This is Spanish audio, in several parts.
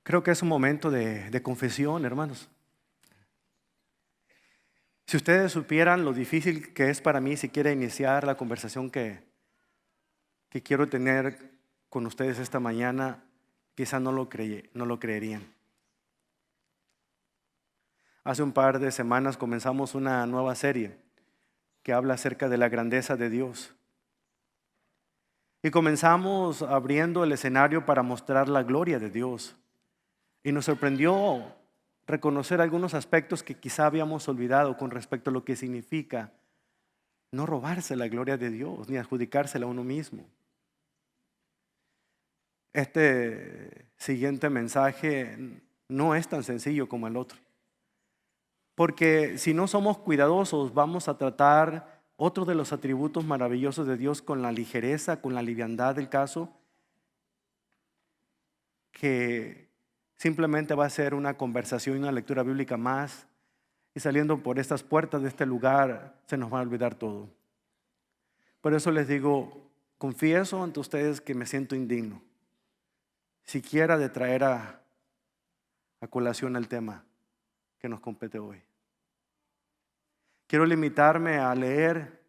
Creo que es un momento de confesión, hermanos. Si ustedes supieran lo difícil que es para mí siquiera iniciar la conversación que quiero tener con ustedes esta mañana, quizá no lo creerían. Hace un par de semanas comenzamos una nueva serie que habla acerca de la grandeza de Dios. Y comenzamos abriendo el escenario para mostrar la gloria de Dios. Y nos sorprendió reconocer algunos aspectos que quizá habíamos olvidado con respecto a lo que significa no robarse la gloria de Dios ni adjudicársela a uno mismo. Este siguiente mensaje no es tan sencillo como el otro. Porque si no somos cuidadosos, vamos a tratar otro de los atributos maravillosos de Dios con la ligereza, con la liviandad del caso, que simplemente va a ser una conversación y una lectura bíblica más, y saliendo por estas puertas de este lugar se nos va a olvidar todo. Por eso les digo, confieso ante ustedes que me siento indigno, siquiera de traer a colación el tema que nos compete hoy. Quiero limitarme a leer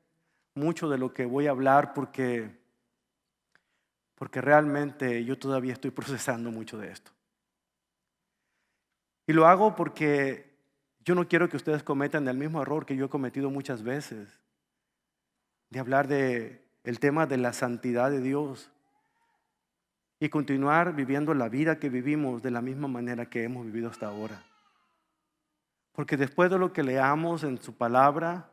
mucho de lo que voy a hablar porque realmente yo todavía estoy procesando mucho de esto. Y lo hago porque yo no quiero que ustedes cometan el mismo error que yo he cometido muchas veces, de hablar del tema de la santidad de Dios y continuar viviendo la vida que vivimos de la misma manera que hemos vivido hasta ahora. Porque después de lo que leamos en su palabra,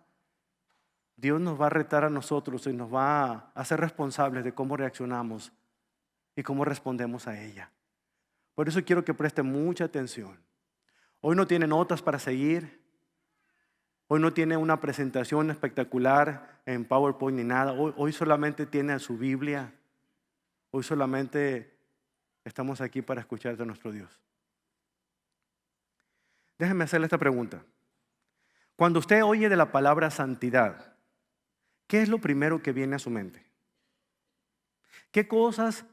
Dios nos va a retar a nosotros y nos va a hacer responsables de cómo reaccionamos y cómo respondemos a ella. Por eso quiero que presten mucha atención. Hoy no tiene notas para seguir. Hoy no tiene una presentación espectacular en PowerPoint ni nada. Hoy solamente tiene su Biblia. Hoy solamente estamos aquí para escuchar de nuestro Dios. Déjenme hacerle esta pregunta. Cuando usted oye de la palabra santidad, ¿qué es lo primero que viene a su mente? ¿Qué cosas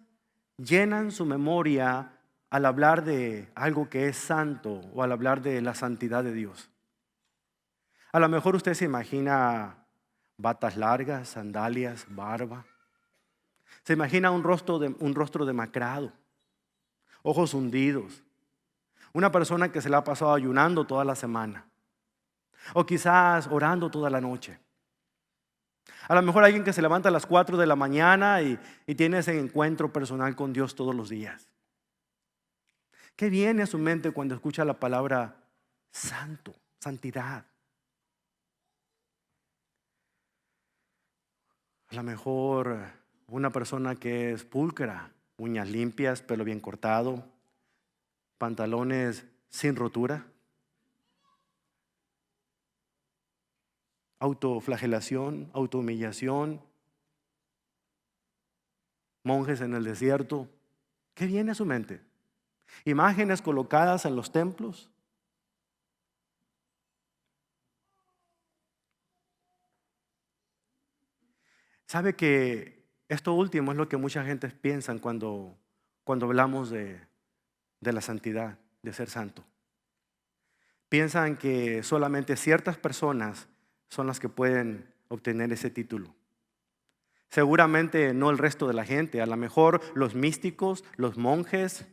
llenan su memoria al hablar de algo que es santo o al hablar de la santidad de Dios? A lo mejor usted se imagina batas largas, sandalias, barba. Se imagina un rostro demacrado, ojos hundidos. Una persona que se la ha pasado ayunando toda la semana. O quizás orando toda la noche. A lo mejor alguien que se levanta a las 4 de la mañana y tiene ese encuentro personal con Dios todos los días. ¿Qué viene a su mente cuando escucha la palabra santo, santidad? A lo mejor una persona que es pulcra, uñas limpias, pelo bien cortado, pantalones sin rotura, autoflagelación, autohumillación, monjes en el desierto. ¿Qué viene a su mente? Imágenes colocadas en los templos. ¿Sabe que esto último es lo que mucha gente piensa cuando hablamos de la santidad, de ser santo? Piensan que solamente ciertas personas son las que pueden obtener ese título. Seguramente no el resto de la gente. A lo mejor los místicos, los monjes,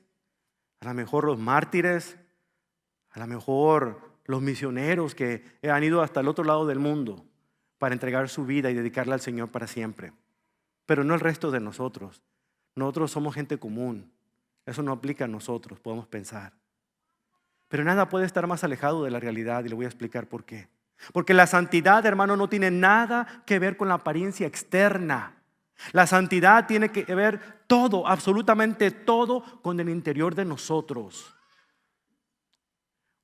a lo mejor los mártires, a lo mejor los misioneros que han ido hasta el otro lado del mundo para entregar su vida y dedicarla al Señor para siempre. Pero no el resto de nosotros. Nosotros somos gente común. Eso no aplica a nosotros, podemos pensar. Pero nada puede estar más alejado de la realidad y le voy a explicar por qué. Porque la santidad, hermano, no tiene nada que ver con la apariencia externa. La santidad tiene que ver todo, absolutamente todo, con el interior de nosotros.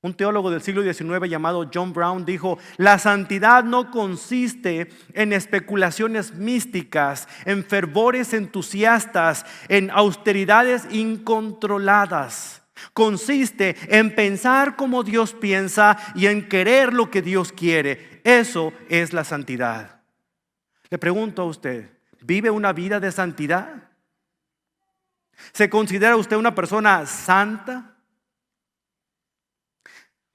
Un teólogo del siglo XIX llamado John Brown dijo: la santidad no consiste en especulaciones místicas, en fervores entusiastas, en austeridades incontroladas. Consiste en pensar como Dios piensa y en querer lo que Dios quiere. Eso es la santidad. Le pregunto a usted, ¿vive una vida de santidad? ¿Se considera usted una persona santa?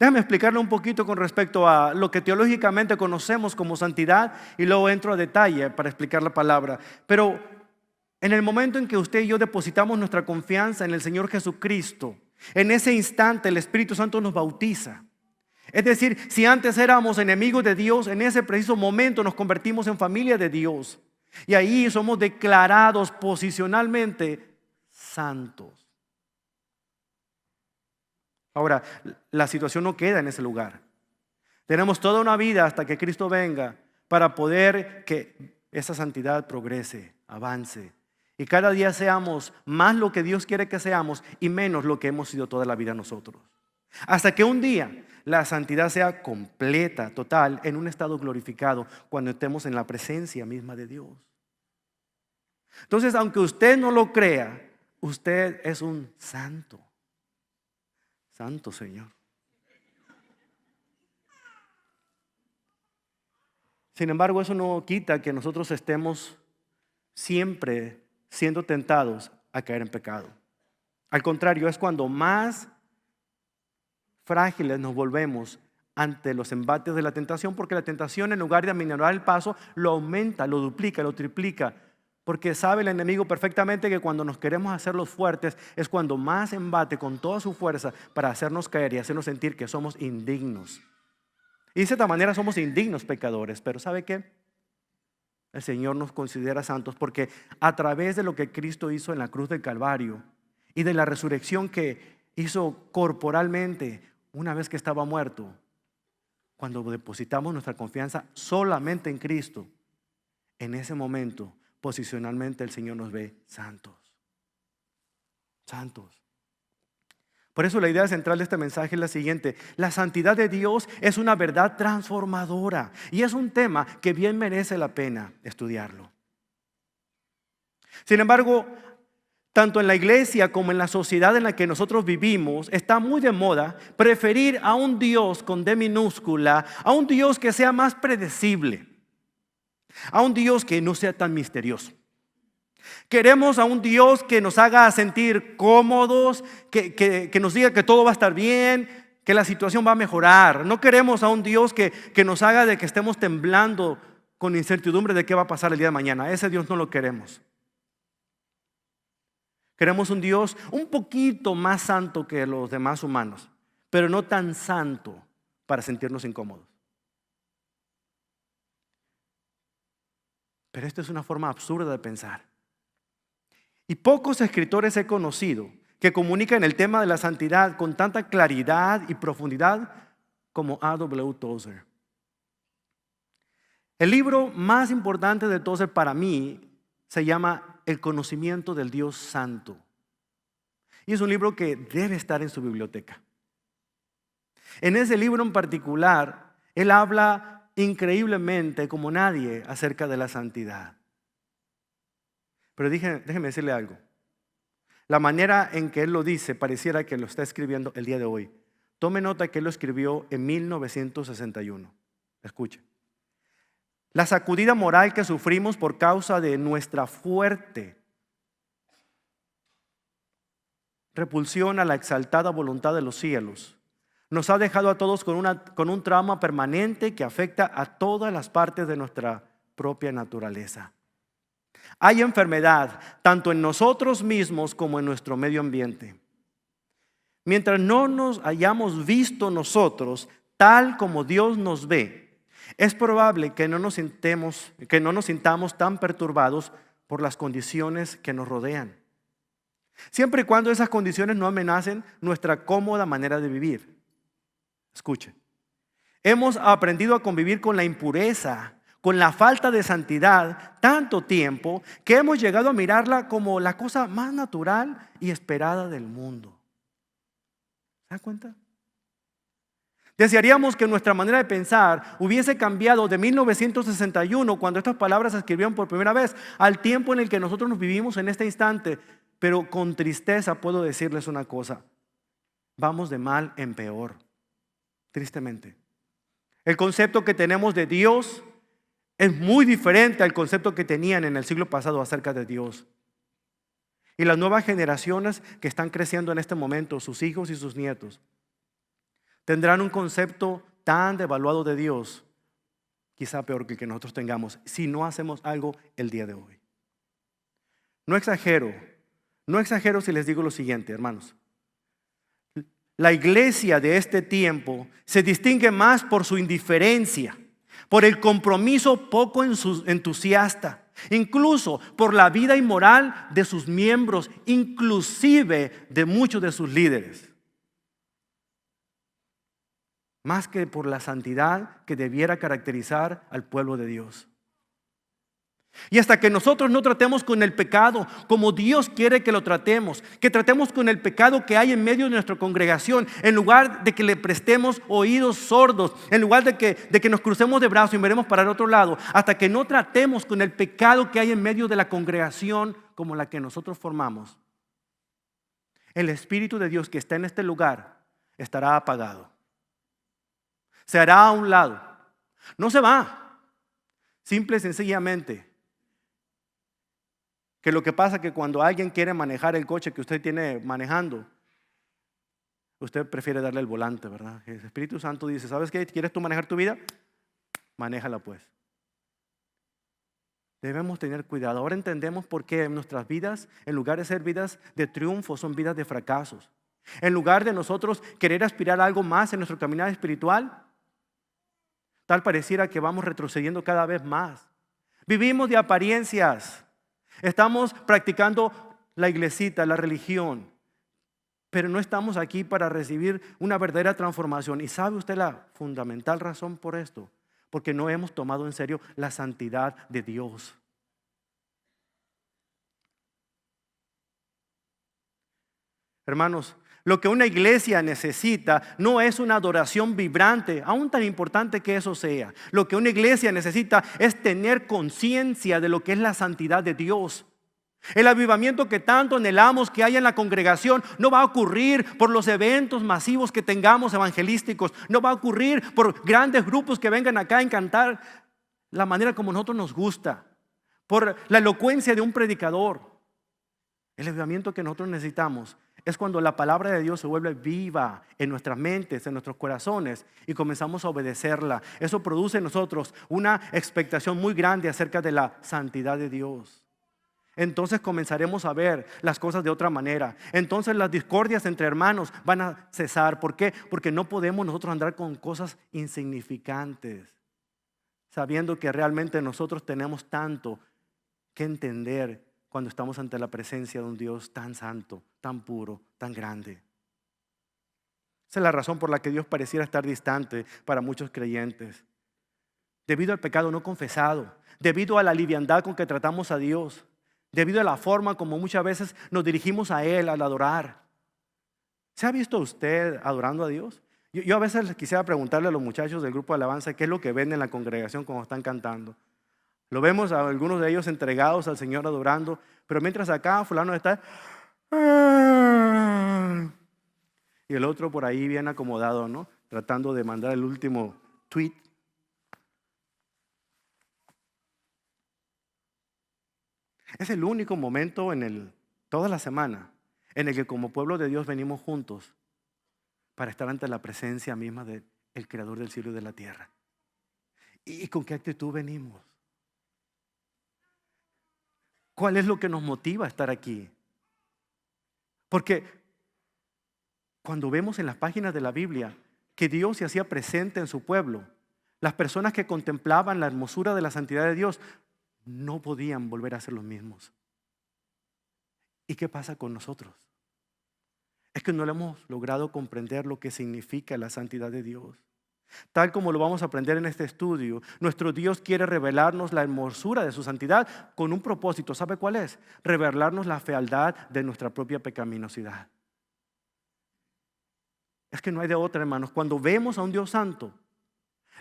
Déjame explicarle un poquito con respecto a lo que teológicamente conocemos como santidad y luego entro a detalle para explicar la palabra. Pero en el momento en que usted y yo depositamos nuestra confianza en el Señor Jesucristo, en ese instante el Espíritu Santo nos bautiza. Es decir, si antes éramos enemigos de Dios, en ese preciso momento nos convertimos en familia de Dios. Y ahí somos declarados posicionalmente santos. Ahora, la situación no queda en ese lugar. Tenemos toda una vida hasta que Cristo venga para poder que esa santidad progrese, avance. Y cada día seamos más lo que Dios quiere que seamos y menos lo que hemos sido toda la vida nosotros. Hasta que un día la santidad sea completa, total, en un estado glorificado, cuando estemos en la presencia misma de Dios. Entonces, aunque usted no lo crea, usted es un santo. Santo Señor. Sin embargo, eso no quita que nosotros estemos siempre siendo tentados a caer en pecado. Al contrario, es cuando más frágiles nos volvemos ante los embates de la tentación, porque la tentación, en lugar de aminorar el paso, lo aumenta, lo duplica, lo triplica. Porque sabe el enemigo perfectamente que cuando nos queremos hacer los fuertes es cuando más embate con toda su fuerza para hacernos caer y hacernos sentir que somos indignos. Y de esta manera somos indignos pecadores. Pero ¿sabe qué? El Señor nos considera santos porque a través de lo que Cristo hizo en la cruz del Calvario y de la resurrección que hizo corporalmente una vez que estaba muerto, cuando depositamos nuestra confianza solamente en Cristo, en ese momento posicionalmente el Señor nos ve santos. Santos. Por eso la idea central de este mensaje es la siguiente: la santidad de Dios es una verdad transformadora y es un tema que bien merece la pena estudiarlo. Sin embargo, tanto en la iglesia como en la sociedad en la que nosotros vivimos, está muy de moda preferir a un Dios con D minúscula, a un Dios que sea más predecible, a un Dios que no sea tan misterioso. Queremos a un Dios que nos haga sentir cómodos, que nos diga que todo va a estar bien, que la situación va a mejorar. No queremos a un Dios que nos haga de que estemos temblando con incertidumbre de qué va a pasar el día de mañana. Ese Dios no lo queremos. Queremos un Dios un poquito más santo que los demás humanos, pero no tan santo para sentirnos incómodos. Pero esta es una forma absurda de pensar. Y pocos escritores he conocido que comunican el tema de la santidad con tanta claridad y profundidad como A.W. Tozer. El libro más importante de Tozer para mí se llama El conocimiento del Dios Santo. Y es un libro que debe estar en su biblioteca. En ese libro en particular, él habla increíblemente como nadie acerca de la santidad. Pero déjeme decirle algo. La manera en que él lo dice pareciera que lo está escribiendo el día de hoy. Tome nota que él lo escribió en 1961. Escuche. La sacudida moral que sufrimos por causa de nuestra fuerte repulsión a la exaltada voluntad de los cielos nos ha dejado a todos con un trauma permanente que afecta a todas las partes de nuestra propia naturaleza. Hay enfermedad tanto en nosotros mismos como en nuestro medio ambiente. Mientras no nos hayamos visto nosotros tal como Dios nos ve, es probable que no nos sintamos tan perturbados por las condiciones que nos rodean. Siempre y cuando esas condiciones no amenacen nuestra cómoda manera de vivir. Escuche. Hemos aprendido a convivir con la impureza, con la falta de santidad tanto tiempo que hemos llegado a mirarla como la cosa más natural y esperada del mundo. ¿Se da cuenta? Desearíamos que nuestra manera de pensar hubiese cambiado de 1961, cuando estas palabras se escribieron por primera vez, al tiempo en el que nosotros nos vivimos en este instante. Pero con tristeza puedo decirles una cosa: vamos de mal en peor, tristemente. El concepto que tenemos de Dios es muy diferente al concepto que tenían en el siglo pasado acerca de Dios. Y las nuevas generaciones que están creciendo en este momento, sus hijos y sus nietos, tendrán un concepto tan devaluado de Dios, quizá peor que el que nosotros tengamos, si no hacemos algo el día de hoy. No exagero si les digo lo siguiente, hermanos. La iglesia de este tiempo se distingue más por su indiferencia, por el compromiso poco entusiasta, incluso por la vida inmoral de sus miembros, inclusive de muchos de sus líderes. Más que por la santidad que debiera caracterizar al pueblo de Dios. Y hasta que nosotros no tratemos con el pecado como Dios quiere que lo tratemos, que tratemos con el pecado que hay en medio de nuestra congregación, en lugar de que le prestemos oídos sordos, en lugar de que nos crucemos de brazos y miremos para el otro lado, hasta que no tratemos con el pecado que hay en medio de la congregación como la que nosotros formamos, el Espíritu de Dios que está en este lugar estará apagado. Se hará a un lado. No se va. Simple y sencillamente. Que lo que pasa es que cuando alguien quiere manejar el coche que usted tiene manejando, usted prefiere darle el volante, ¿verdad? El Espíritu Santo dice, ¿sabes qué? ¿Quieres tú manejar tu vida? Manéjala pues. Debemos tener cuidado. Ahora entendemos por qué en nuestras vidas, en lugar de ser vidas de triunfo, son vidas de fracasos. En lugar de nosotros querer aspirar a algo más en nuestro caminar espiritual, tal pareciera que vamos retrocediendo cada vez más. Vivimos de apariencias. Estamos practicando la iglesita, la religión, pero no estamos aquí para recibir una verdadera transformación. ¿Y sabe usted la fundamental razón por esto? Porque no hemos tomado en serio la santidad de Dios. Hermanos, lo que una iglesia necesita no es una adoración vibrante, aún tan importante que eso sea. Lo que una iglesia necesita es tener conciencia de lo que es la santidad de Dios. El avivamiento que tanto anhelamos que haya en la congregación no va a ocurrir por los eventos masivos que tengamos evangelísticos. No va a ocurrir por grandes grupos que vengan acá a cantar la manera como a nosotros nos gusta. Por la elocuencia de un predicador. El avivamiento que nosotros necesitamos es cuando la palabra de Dios se vuelve viva en nuestras mentes, en nuestros corazones y comenzamos a obedecerla. Eso produce en nosotros una expectación muy grande acerca de la santidad de Dios. Entonces comenzaremos a ver las cosas de otra manera. Entonces las discordias entre hermanos van a cesar. ¿Por qué? Porque no podemos nosotros andar con cosas insignificantes, sabiendo que realmente nosotros tenemos tanto que entender cuando estamos ante la presencia de un Dios tan santo, tan puro, tan grande. Esa es la razón por la que Dios pareciera estar distante para muchos creyentes. Debido al pecado no confesado, debido a la liviandad con que tratamos a Dios, debido a la forma como muchas veces nos dirigimos a Él al adorar. ¿Se ha visto usted adorando a Dios? Yo a veces quisiera preguntarle a los muchachos del grupo de alabanza qué es lo que ven en la congregación cuando están cantando. Lo vemos a algunos de ellos entregados al Señor adorando, pero mientras acá fulano está y el otro por ahí bien acomodado, ¿no? Tratando de mandar el último tweet. Es el único momento toda la semana en el que como pueblo de Dios venimos juntos para estar ante la presencia misma del Creador del cielo y de la tierra. ¿Y con qué actitud venimos? ¿Cuál es lo que nos motiva a estar aquí? Porque cuando vemos en las páginas de la Biblia que Dios se hacía presente en su pueblo, las personas que contemplaban la hermosura de la santidad de Dios no podían volver a ser los mismos. ¿Y qué pasa con nosotros? Es que no le hemos logrado comprender lo que significa la santidad de Dios. Tal como lo vamos a aprender en este estudio, nuestro Dios quiere revelarnos la hermosura de su santidad con un propósito. ¿Sabe cuál es? Revelarnos la fealdad de nuestra propia pecaminosidad. Es que no hay de otra, hermanos. Cuando vemos a un Dios santo,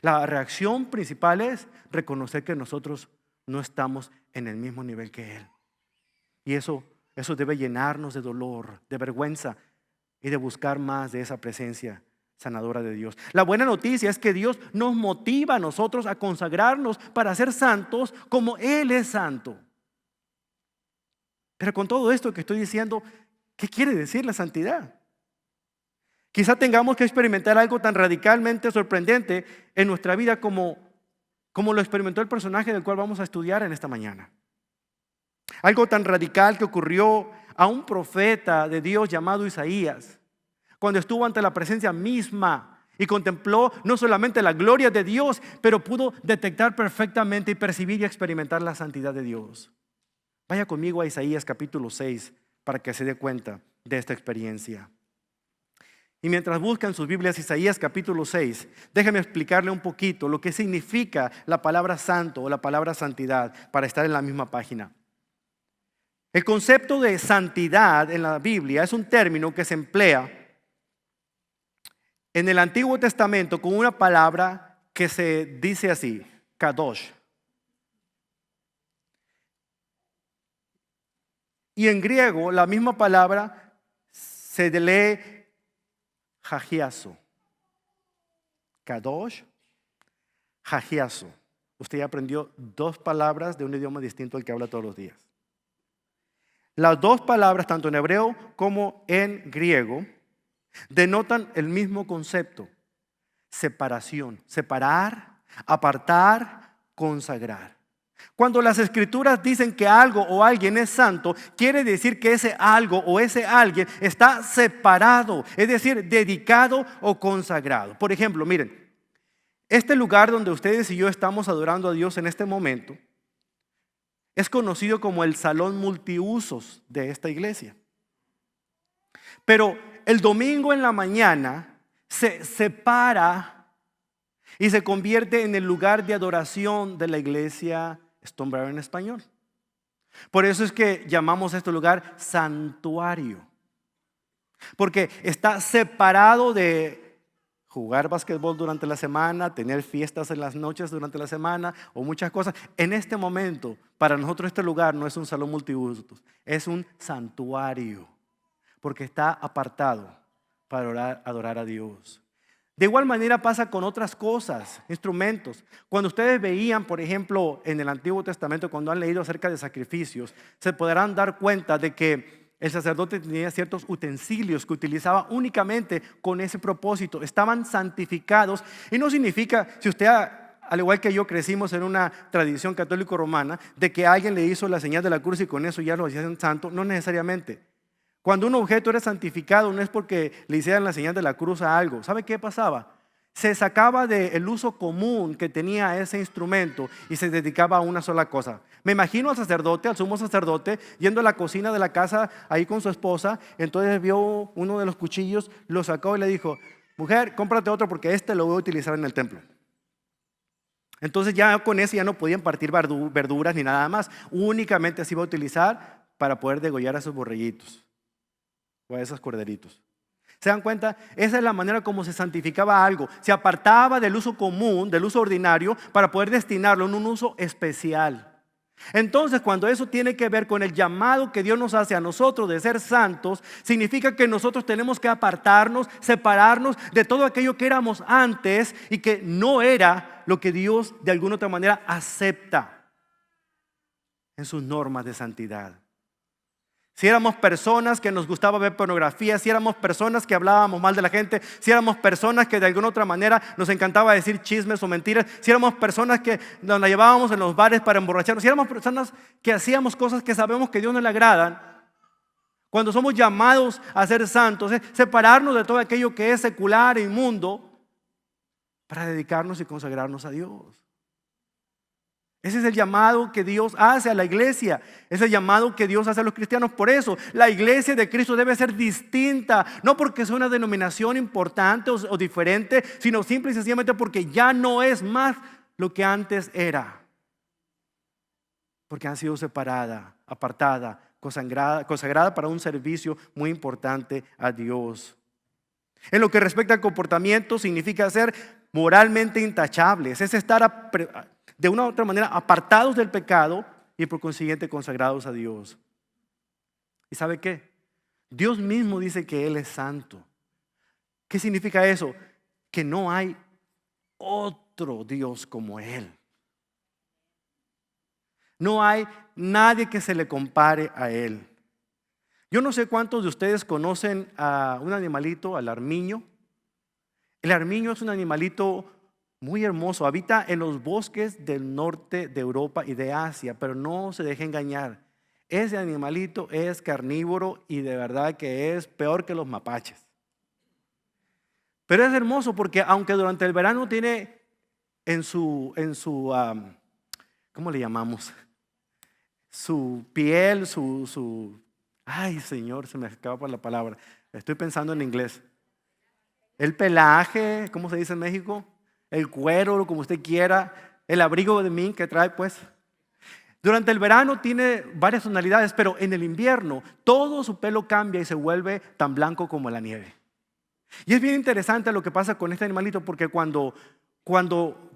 la reacción principal es reconocer que nosotros no estamos en el mismo nivel que Él. Y eso debe llenarnos de dolor, de vergüenza y de buscar más de esa presencia sanadora de Dios. La buena noticia es que Dios nos motiva a nosotros a consagrarnos para ser santos como Él es santo. Pero con todo esto que estoy diciendo, ¿qué quiere decir la santidad? Quizá tengamos que experimentar algo tan radicalmente sorprendente en nuestra vida como lo experimentó el personaje del cual vamos a estudiar en esta mañana. Algo tan radical que ocurrió a un profeta de Dios llamado Isaías, cuando estuvo ante la presencia misma y contempló no solamente la gloria de Dios, pero pudo detectar perfectamente y percibir y experimentar la santidad de Dios. Vaya conmigo a Isaías capítulo 6 para que se dé cuenta de esta experiencia. Y mientras buscan sus Biblias, Isaías capítulo 6, déjeme explicarle un poquito lo que significa la palabra santo o la palabra santidad para estar en la misma página. El concepto de santidad en la Biblia es un término que se emplea en el Antiguo Testamento con una palabra que se dice así, kadosh. Y en griego la misma palabra se lee hagiazo. Kadosh, hagiazo. Usted ya aprendió dos palabras de un idioma distinto al que habla todos los días. Las dos palabras, tanto en hebreo como en griego, denotan el mismo concepto: separación, separar, apartar, consagrar. Cuando las escrituras dicen que algo o alguien es santo, quiere decir que ese algo o ese alguien está separado, es decir, dedicado o consagrado. Por ejemplo, miren, este lugar donde ustedes y yo estamos adorando a Dios en este momento es conocido como el salón multiusos de esta iglesia. Pero el domingo en la mañana se separa y se convierte en el lugar de adoración de la iglesia Stonebriar en español. Por eso es que llamamos a este lugar santuario, porque está separado de jugar básquetbol durante la semana, tener fiestas en las noches durante la semana o muchas cosas. En este momento, para nosotros este lugar no es un salón multiusos, es un santuario, porque está apartado para adorar a Dios. De igual manera pasa con otras cosas, instrumentos. Cuando ustedes veían, por ejemplo, en el Antiguo Testamento, cuando han leído acerca de sacrificios, se podrán dar cuenta de que el sacerdote tenía ciertos utensilios que utilizaba únicamente con ese propósito. Estaban santificados. Y no significa, si usted, al igual que yo, crecimos en una tradición católico-romana, de que alguien le hizo la señal de la cruz y con eso ya lo hacían santo. No necesariamente. Cuando un objeto era santificado no es porque le hicieran la señal de la cruz a algo. ¿Sabe qué pasaba? Se sacaba del uso común que tenía ese instrumento y se dedicaba a una sola cosa. Me imagino al sacerdote, al sumo sacerdote, yendo a la cocina de la casa ahí con su esposa. Entonces vio uno de los cuchillos, lo sacó y le dijo: mujer, cómprate otro porque este lo voy a utilizar en el templo. Entonces ya con ese ya no podían partir verduras ni nada más. Únicamente se iba a utilizar para poder degollar a esos borreguitos o a esos corderitos. ¿Se dan cuenta? Esa es la manera como se santificaba algo. Se apartaba del uso común, del uso ordinario, para poder destinarlo en un uso especial. Entonces, cuando eso tiene que ver con el llamado que Dios nos hace a nosotros de ser santos, significa que nosotros tenemos que apartarnos, separarnos de todo aquello que éramos antes y que no era lo que Dios de alguna otra manera acepta en sus normas de santidad. Si éramos personas que nos gustaba ver pornografía, si éramos personas que hablábamos mal de la gente, si éramos personas que de alguna otra manera nos encantaba decir chismes o mentiras, si éramos personas que nos la llevábamos en los bares para emborracharnos, si éramos personas que hacíamos cosas que sabemos que a Dios no le agradan, cuando somos llamados a ser santos, es separarnos de todo aquello que es secular e inmundo para dedicarnos y consagrarnos a Dios. Ese es el llamado que Dios hace a la iglesia. Ese es el llamado que Dios hace a los cristianos. Por eso la iglesia de Cristo debe ser distinta. No porque sea una denominación importante o diferente, sino simple y sencillamente porque ya no es más lo que antes era. Porque han sido separada, apartada, consagrada para un servicio muy importante a Dios. En lo que respecta al comportamiento, significa ser moralmente intachables. Es estar de una u otra manera apartados del pecado y por consiguiente consagrados a Dios. ¿Y sabe qué? Dios mismo dice que Él es santo. ¿Qué significa eso? Que no hay otro Dios como Él. No hay nadie que se le compare a Él. Yo no sé cuántos de ustedes conocen a un animalito, al armiño. El armiño es un animalito muy hermoso, habita en los bosques del norte de Europa y de Asia, pero no se deje engañar. Ese animalito es carnívoro y de verdad que es peor que los mapaches. Pero es hermoso porque aunque durante el verano tiene ¿cómo le llamamos? Su piel, ay Señor, se me escapa la palabra. Estoy pensando en inglés. El pelaje, ¿cómo se dice en México? El cuero, como usted quiera. El abrigo de mink que trae, pues. Durante el verano tiene varias tonalidades, pero en el invierno todo su pelo cambia y se vuelve tan blanco como la nieve. Y es bien interesante lo que pasa con este animalito porque cuando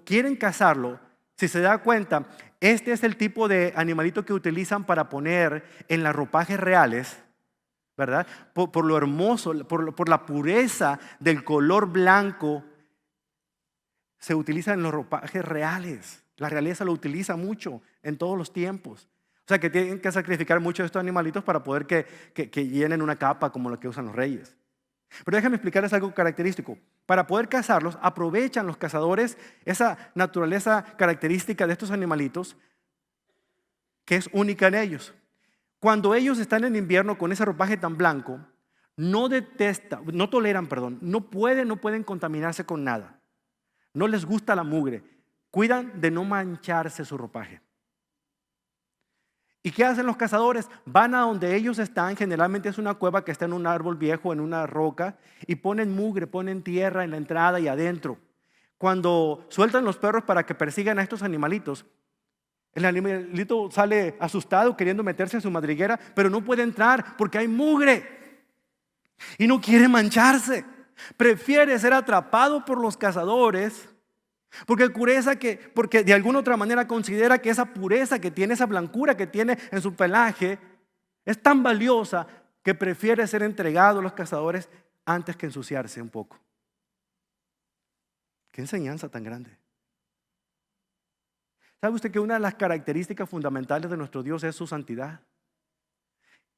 quieren cazarlo, si se da cuenta, este es el tipo de animalito que utilizan para poner en las ropajes reales, ¿verdad? Por lo hermoso, por la pureza del color blanco, se utiliza en los ropajes reales. La realeza lo utiliza mucho en todos los tiempos. O sea que tienen que sacrificar mucho de estos animalitos para poder que llenen una capa como la que usan los reyes. Pero déjame explicarles algo característico. Para poder cazarlos, aprovechan los cazadores esa naturaleza característica de estos animalitos que es única en ellos. Cuando ellos están en invierno con ese ropaje tan blanco, no pueden contaminarse con nada. No les gusta la mugre. Cuidan de no mancharse su ropaje. ¿Y qué hacen los cazadores? Van a donde ellos están, generalmente es una cueva que está en un árbol viejo, en una roca, y ponen mugre, ponen tierra en la entrada y adentro. Cuando sueltan los perros para que persigan a estos animalitos, el animalito sale asustado queriendo meterse en su madriguera, pero no puede entrar porque hay mugre y no quiere mancharse. Prefiere ser atrapado por los cazadores porque de alguna otra manera considera que esa pureza que tiene, esa blancura que tiene en su pelaje es tan valiosa que prefiere ser entregado a los cazadores antes que ensuciarse un poco. Qué enseñanza tan grande. ¿Sabe usted que una de las características fundamentales de nuestro Dios es su santidad?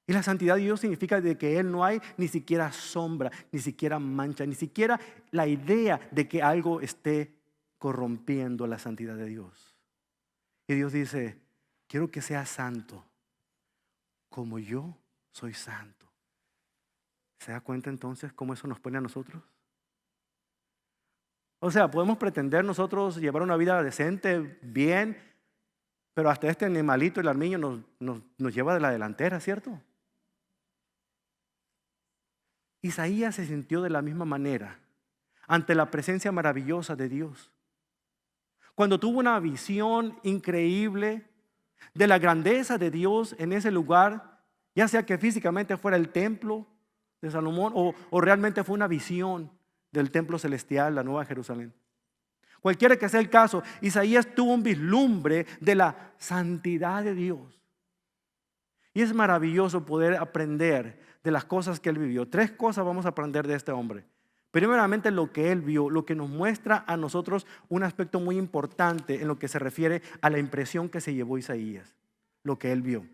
Y la santidad de Dios significa de que Él no hay ni siquiera sombra, ni siquiera mancha, ni siquiera la idea de que algo esté corrompiendo la santidad de Dios. Y Dios dice, quiero que seas santo como yo soy santo. ¿Se da cuenta entonces cómo eso nos pone a nosotros? O sea, podemos pretender nosotros llevar una vida decente, bien, pero hasta este animalito, el armiño, nos lleva de la delantera, ¿cierto? Isaías se sintió de la misma manera ante la presencia maravillosa de Dios. Cuando tuvo una visión increíble de la grandeza de Dios en ese lugar, ya sea que físicamente fuera el templo de Salomón o realmente fue una visión del templo celestial, la Nueva Jerusalén. Cualquiera que sea el caso, Isaías tuvo un vislumbre de la santidad de Dios. Y es maravilloso poder aprender de las cosas que él vivió. 3 cosas vamos a aprender de este hombre. Primeramente, lo que él vio, lo que nos muestra a nosotros un aspecto muy importante en lo que se refiere a la impresión que se llevó Isaías, lo que él vio.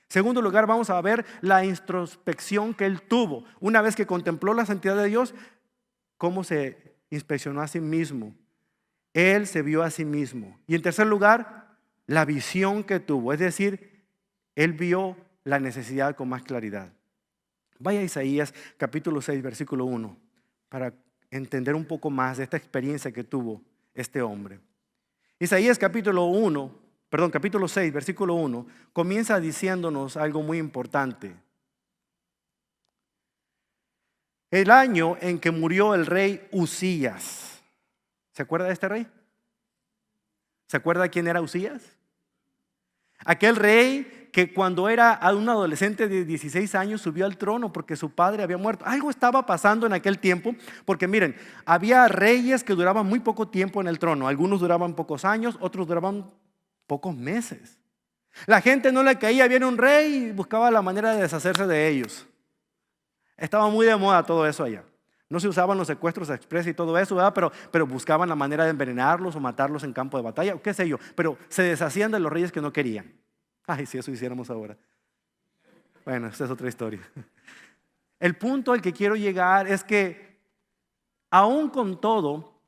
Segundo lugar, vamos a ver la introspección que él tuvo. Una vez que contempló la santidad de Dios, cómo se inspeccionó a sí mismo. Él se vio a sí mismo. Y en tercer lugar, la visión que tuvo, es decir, él vio la necesidad con más claridad. Vaya a Isaías capítulo 6, versículo 1, para entender un poco más de esta experiencia que tuvo este hombre. Isaías capítulo 6, versículo 1, comienza diciéndonos algo muy importante. El año en que murió el rey Uzías. ¿Se acuerda de este rey? ¿Se acuerda quién era Uzías? Aquel rey que cuando era un adolescente de 16 años subió al trono porque su padre había muerto. Algo estaba pasando en aquel tiempo, porque miren, había reyes que duraban muy poco tiempo en el trono. Algunos duraban pocos años, otros duraban pocos meses. La gente no le caía bien a un rey y buscaba la manera de deshacerse de ellos. Estaba muy de moda todo eso allá. No se usaban los secuestros express y todo eso, ¿verdad? Pero buscaban la manera de envenenarlos o matarlos en campo de batalla, o qué sé yo. Pero se deshacían de los reyes que no querían. Ay, si eso hiciéramos ahora. Bueno, esta es otra historia. El punto al que quiero llegar es que aún con todo,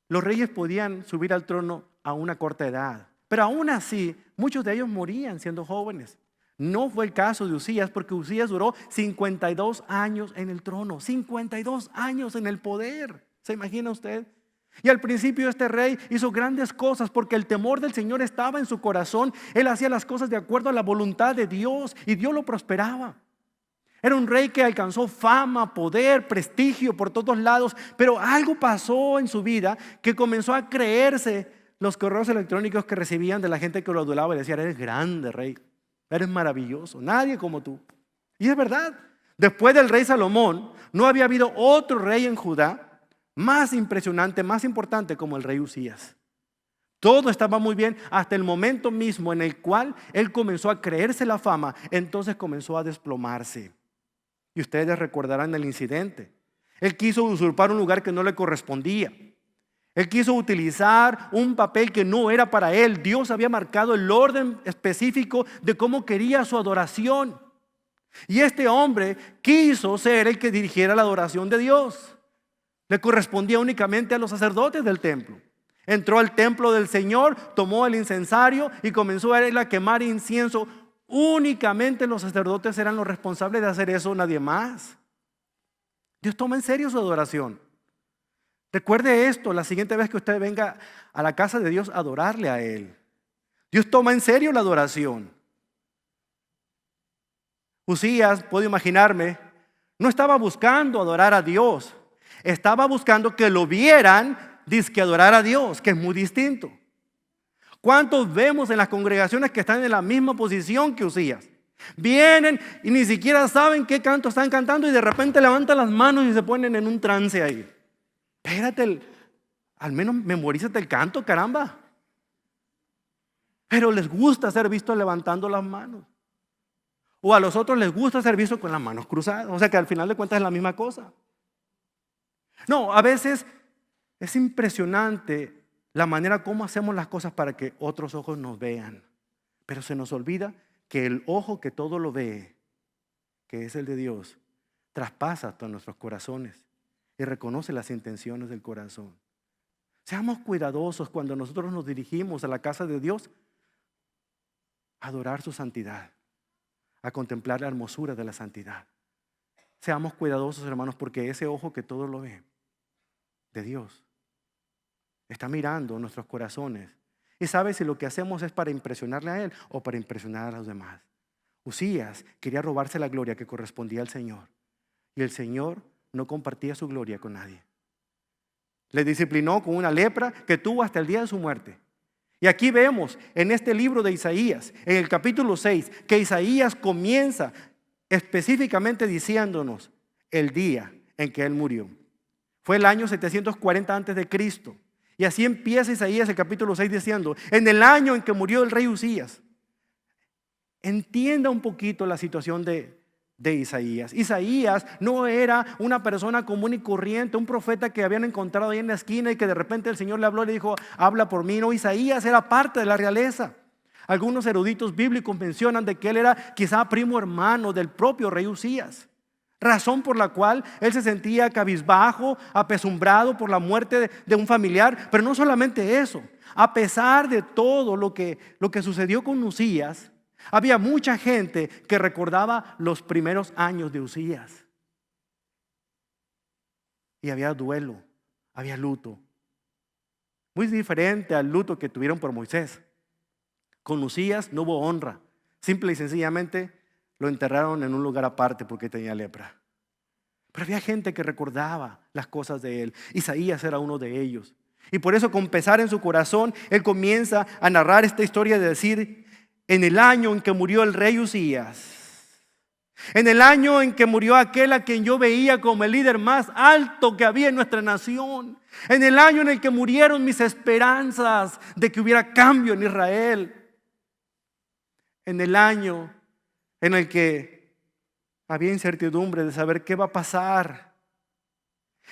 los reyes podían subir al trono a una corta edad. Pero aún así, muchos de ellos morían siendo jóvenes. No fue el caso de Usías, porque Usías duró 52 años en el trono, 52 años en el poder. ¿Se imagina usted? Y al principio este rey hizo grandes cosas porque el temor del Señor estaba en su corazón. Él hacía las cosas de acuerdo a la voluntad de Dios y Dios lo prosperaba. Era un rey que alcanzó fama, poder, prestigio por todos lados, pero algo pasó en su vida que comenzó a creerse los correos electrónicos que recibían de la gente que lo adulaba y decían: eres grande, rey, eres maravilloso, nadie como tú. Y es verdad, después del rey Salomón no había habido otro rey en Judá más impresionante, más importante como el rey Usías. Todo estaba muy bien hasta el momento mismo en el cual él comenzó a creerse la fama, entonces comenzó a desplomarse. Y ustedes recordarán el incidente. Él quiso usurpar un lugar que no le correspondía. Él quiso utilizar un papel que no era para él. Dios había marcado el orden específico de cómo quería su adoración. Y este hombre quiso ser el que dirigiera la adoración de Dios. Le correspondía únicamente a los sacerdotes del templo. Entró al templo del Señor, tomó el incensario y comenzó a quemar incienso. Únicamente los sacerdotes eran los responsables de hacer eso, nadie más. Dios toma en serio su adoración. Recuerde esto la siguiente vez que usted venga a la casa de Dios a adorarle a Él. Dios toma en serio la adoración. Usías, puedo imaginarme, no estaba buscando adorar a Dios. Estaba buscando que lo vieran, dizque adorar a Dios, que es muy distinto. ¿Cuántos vemos en las congregaciones que están en la misma posición que Usías? Vienen y ni siquiera saben qué canto están cantando y de repente levantan las manos y se ponen en un trance ahí. Espérate, al menos memorízate el canto, caramba. Pero les gusta ser vistos levantando las manos. O a los otros les gusta ser vistos con las manos cruzadas. O sea que al final de cuentas es la misma cosa. No, a veces es impresionante la manera como hacemos las cosas para que otros ojos nos vean. Pero se nos olvida que el ojo que todo lo ve, que es el de Dios, traspasa todos nuestros corazones y reconoce las intenciones del corazón. Seamos cuidadosos cuando nosotros nos dirigimos a la casa de Dios a adorar su santidad, a contemplar la hermosura de la santidad. Seamos cuidadosos, hermanos, porque ese ojo que todo lo ve, de Dios, está mirando nuestros corazones y sabe si lo que hacemos es para impresionarle a Él o para impresionar a los demás. Usías quería robarse la gloria que correspondía al Señor y el Señor no compartía su gloria con nadie. Le disciplinó con una lepra que tuvo hasta el día de su muerte. Y aquí vemos en este libro de Isaías, en el capítulo 6, que Isaías comienza específicamente diciéndonos el día en que él murió. Fue el año 740 antes de Cristo. Y así empieza Isaías el capítulo 6 diciendo: en el año en que murió el rey Usías. Entienda un poquito la situación de Isaías. Isaías no era una persona común y corriente, un profeta que habían encontrado ahí en la esquina y que de repente el Señor le habló y le dijo: habla por mí. No, Isaías era parte de la realeza. Algunos eruditos bíblicos mencionan de que él era quizá primo hermano del propio rey Usías. Razón por la cual él se sentía cabizbajo, apesumbrado por la muerte de un familiar. Pero no solamente eso, a pesar de todo lo que sucedió con Usías, había mucha gente que recordaba los primeros años de Usías. Y había duelo, había luto. Muy diferente al luto que tuvieron por Moisés. Con Usías no hubo honra. Simple y sencillamente lo enterraron en un lugar aparte porque tenía lepra. Pero había gente que recordaba las cosas de él. Isaías era uno de ellos. Y por eso, con pesar en su corazón, él comienza a narrar esta historia de decir: en el año en que murió el rey Usías, en el año en que murió aquel a quien yo veía como el líder más alto que había en nuestra nación, en el año en el que murieron mis esperanzas de que hubiera cambio en Israel, en el año en el que había incertidumbre de saber qué va a pasar,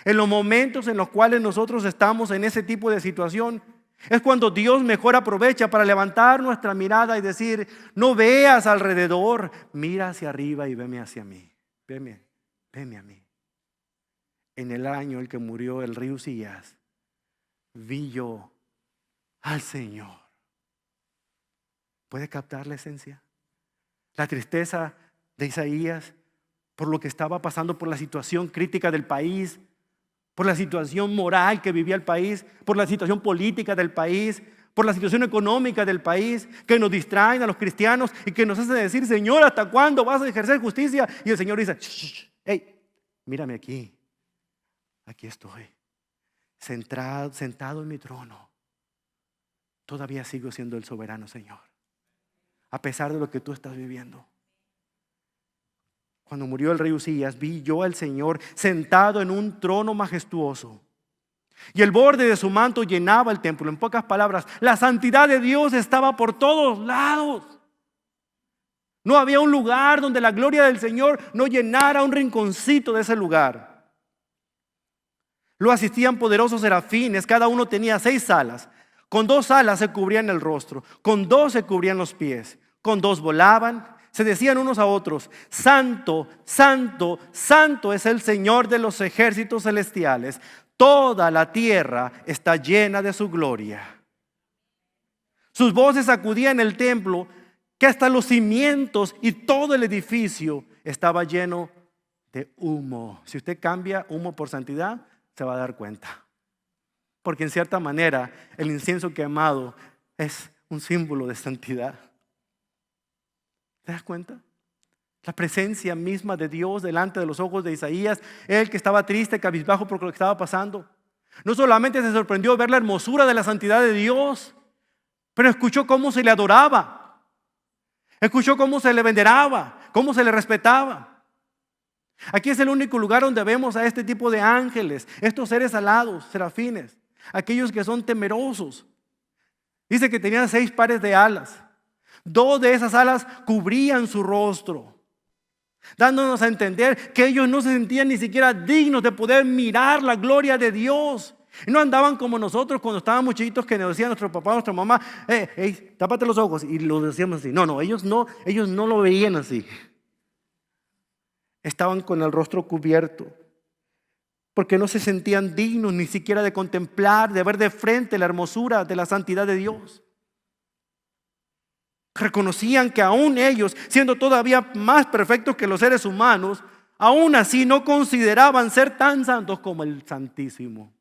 en los momentos en los cuales nosotros estamos en ese tipo de situación, Es cuando Dios mejor aprovecha para levantar nuestra mirada y decir: no veas alrededor, mira hacia arriba y veme hacia mí. Veme a mí. En el año en que murió el rey Uzías, vi yo al Señor. ¿Puede captar la esencia? La tristeza de Isaías por lo que estaba pasando, por la situación crítica del país, por la situación moral que vivía el país, por la situación política del país, por la situación económica del país, que nos distraen a los cristianos y que nos hace decir: Señor, ¿hasta cuándo vas a ejercer justicia? Y el Señor dice: hey, mírame aquí. Aquí estoy, sentado en mi trono. Todavía sigo siendo el soberano, Señor, a pesar de lo que tú estás viviendo. Cuando murió el rey Uzías, vi yo al Señor sentado en un trono majestuoso, y el borde de su manto llenaba el templo. En pocas palabras, la santidad de Dios estaba por todos lados. No había un lugar donde la gloria del Señor no llenara un rinconcito de ese lugar. Lo asistían poderosos serafines, cada uno tenía 6 alas. Con 2 alas se cubrían el rostro, con 2 se cubrían los pies, con 2 volaban. Se decían unos a otros: santo, santo, santo es el Señor de los ejércitos celestiales. Toda la tierra está llena de su gloria. Sus voces sacudían el templo, que hasta los cimientos y todo el edificio estaba lleno de humo. Si usted cambia humo por santidad, se va a dar cuenta. Porque en cierta manera el incienso quemado es un símbolo de santidad. ¿Te das cuenta? La presencia misma de Dios delante de los ojos de Isaías, él que estaba triste, cabizbajo por lo que estaba pasando. No solamente se sorprendió ver la hermosura de la santidad de Dios, pero escuchó cómo se le adoraba. Escuchó cómo se le veneraba, cómo se le respetaba. Aquí es el único lugar donde vemos a este tipo de ángeles, estos seres alados, serafines, aquellos que son temerosos. Dice que tenían 6 pares de alas. 2 de esas alas cubrían su rostro, dándonos a entender que ellos no se sentían ni siquiera dignos de poder mirar la gloria de Dios. Y no andaban como nosotros cuando estábamos chiquitos, que nos decía nuestro papá, nuestra mamá: tápate los ojos, y lo decíamos así. No, ellos no lo veían así. Estaban con el rostro cubierto, porque no se sentían dignos ni siquiera de contemplar, de ver de frente la hermosura de la santidad de Dios. Reconocían que aún ellos, siendo todavía más perfectos que los seres humanos, aún así no consideraban ser tan santos como el Santísimo.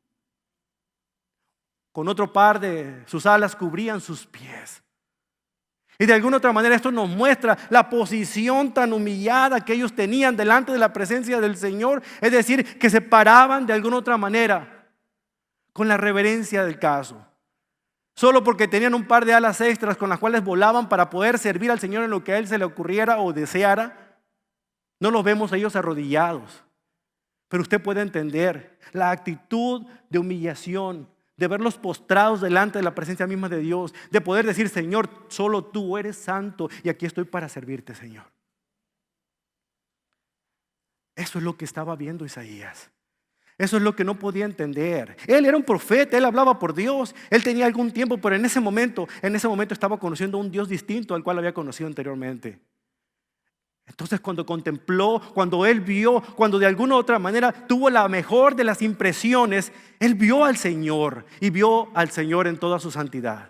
Con otro par de sus alas cubrían sus pies. Y de alguna otra manera esto nos muestra la posición tan humillada que ellos tenían delante de la presencia del Señor. Es decir, que se paraban de alguna otra manera con la reverencia del caso. Solo porque tenían un par de alas extras con las cuales volaban para poder servir al Señor en lo que a Él se le ocurriera o deseara, no los vemos a ellos arrodillados. Pero usted puede entender la actitud de humillación, de verlos postrados delante de la presencia misma de Dios, de poder decir: Señor, solo tú eres santo y aquí estoy para servirte, Señor. Eso es lo que estaba viendo Isaías. Eso es lo que no podía entender. Él era un profeta, él hablaba por Dios, él tenía algún tiempo, pero en ese momento estaba conociendo a un Dios distinto al cual había conocido anteriormente. Entonces cuando contempló, cuando él vio, cuando de alguna u otra manera tuvo la mejor de las impresiones, él vio al Señor y vio al Señor en toda su santidad.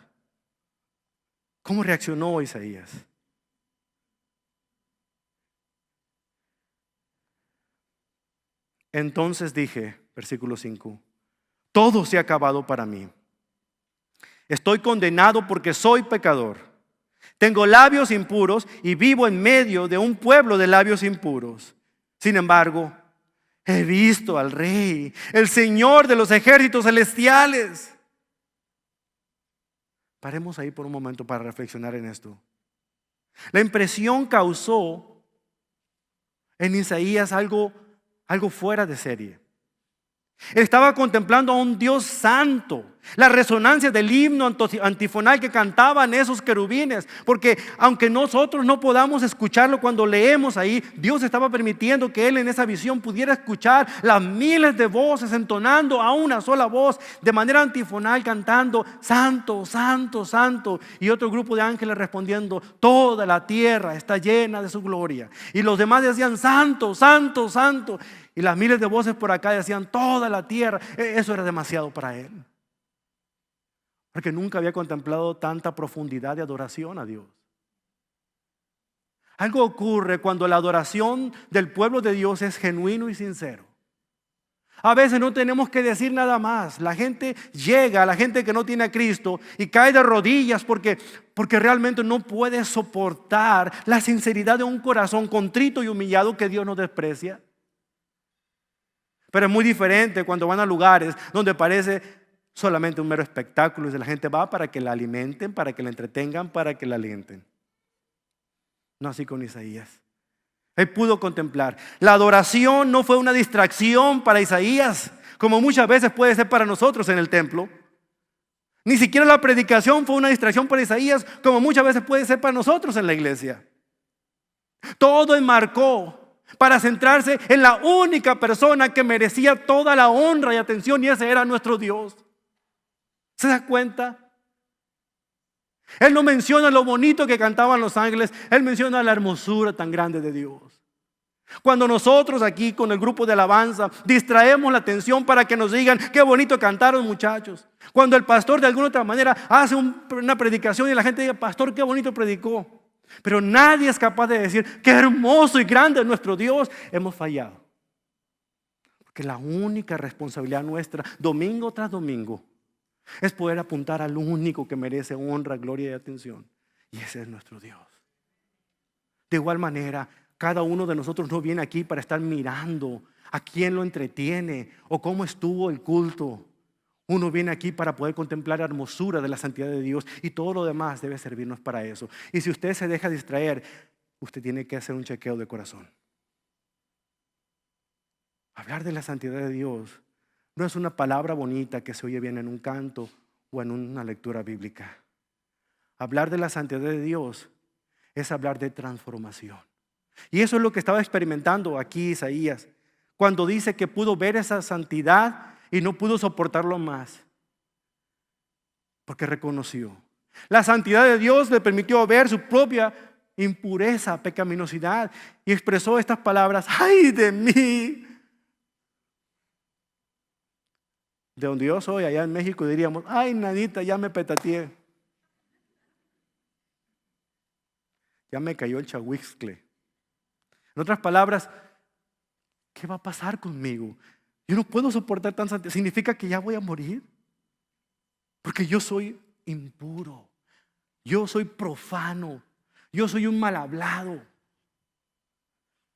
¿Cómo reaccionó Isaías? Entonces dije, versículo 5, todo se ha acabado para mí. Estoy condenado porque soy pecador. Tengo labios impuros y vivo en medio de un pueblo de labios impuros. Sin embargo, he visto al Rey, el Señor de los ejércitos celestiales. Paremos ahí por un momento para reflexionar en esto. La impresión causó en Isaías algo fuera de serie. Él estaba contemplando a un Dios santo, La resonancia del himno antifonal que cantaban esos querubines. Porque aunque nosotros no podamos escucharlo cuando leemos ahí, Dios estaba permitiendo que él en esa visión pudiera escuchar las miles de voces entonando a una sola voz de manera antifonal, cantando santo, santo, santo. Y otro grupo de ángeles respondiendo: toda la tierra está llena de su gloria. Y los demás decían: santo, santo, santo. Y las miles de voces por acá decían: toda la tierra. Eso era demasiado para él, porque nunca había contemplado tanta profundidad de adoración a Dios. Algo ocurre cuando la adoración del pueblo de Dios es genuino y sincero. A veces no tenemos que decir nada más. La gente llega, la gente que no tiene a Cristo, y cae de rodillas porque realmente no puede soportar la sinceridad de un corazón contrito y humillado que Dios no desprecia. Pero es muy diferente cuando van a lugares donde parece solamente un mero espectáculo y la gente va para que la alimenten, para que la entretengan, para que la alienten. No así con Isaías. Él pudo contemplar. La adoración no fue una distracción para Isaías, como muchas veces puede ser para nosotros en el templo. Ni siquiera la predicación fue una distracción para Isaías, como muchas veces puede ser para nosotros en la iglesia. Todo enmarcó para centrarse en la única persona que merecía toda la honra y atención, y ese era nuestro Dios. ¿Se da cuenta? Él no menciona lo bonito que cantaban los ángeles, él menciona la hermosura tan grande de Dios. Cuando nosotros aquí con el grupo de alabanza distraemos la atención para que nos digan: qué bonito cantaron, muchachos. Cuando el pastor de alguna otra manera hace una predicación y la gente dice: pastor, qué bonito predicó. Pero nadie es capaz de decir: qué hermoso y grande es nuestro Dios. Hemos fallado. Porque la única responsabilidad nuestra, domingo tras domingo, es poder apuntar al único que merece honra, gloria y atención. Y ese es nuestro Dios. De igual manera, cada uno de nosotros no viene aquí para estar mirando a quién lo entretiene o cómo estuvo el culto. Uno viene aquí para poder contemplar la hermosura de la santidad de Dios, y todo lo demás debe servirnos para eso. Y si usted se deja distraer, usted tiene que hacer un chequeo de corazón. Hablar de la santidad de Dios no es una palabra bonita que se oye bien en un canto o en una lectura bíblica. Hablar de la santidad de Dios es hablar de transformación. Y eso es lo que estaba experimentando aquí Isaías, cuando dice que pudo ver esa santidad y no pudo soportarlo más, porque reconoció. La santidad de Dios le permitió ver su propia impureza, pecaminosidad, y expresó estas palabras: ¡ay de mí! De donde yo soy, allá en México, diríamos: ¡ay, nanita, ya me petateé! Ya me cayó el chahuixcle. En otras palabras, ¿qué va a pasar conmigo? Yo no puedo soportar tan santidad. ¿Significa que ya voy a morir? Porque yo soy impuro. Yo soy profano. Yo soy un mal hablado.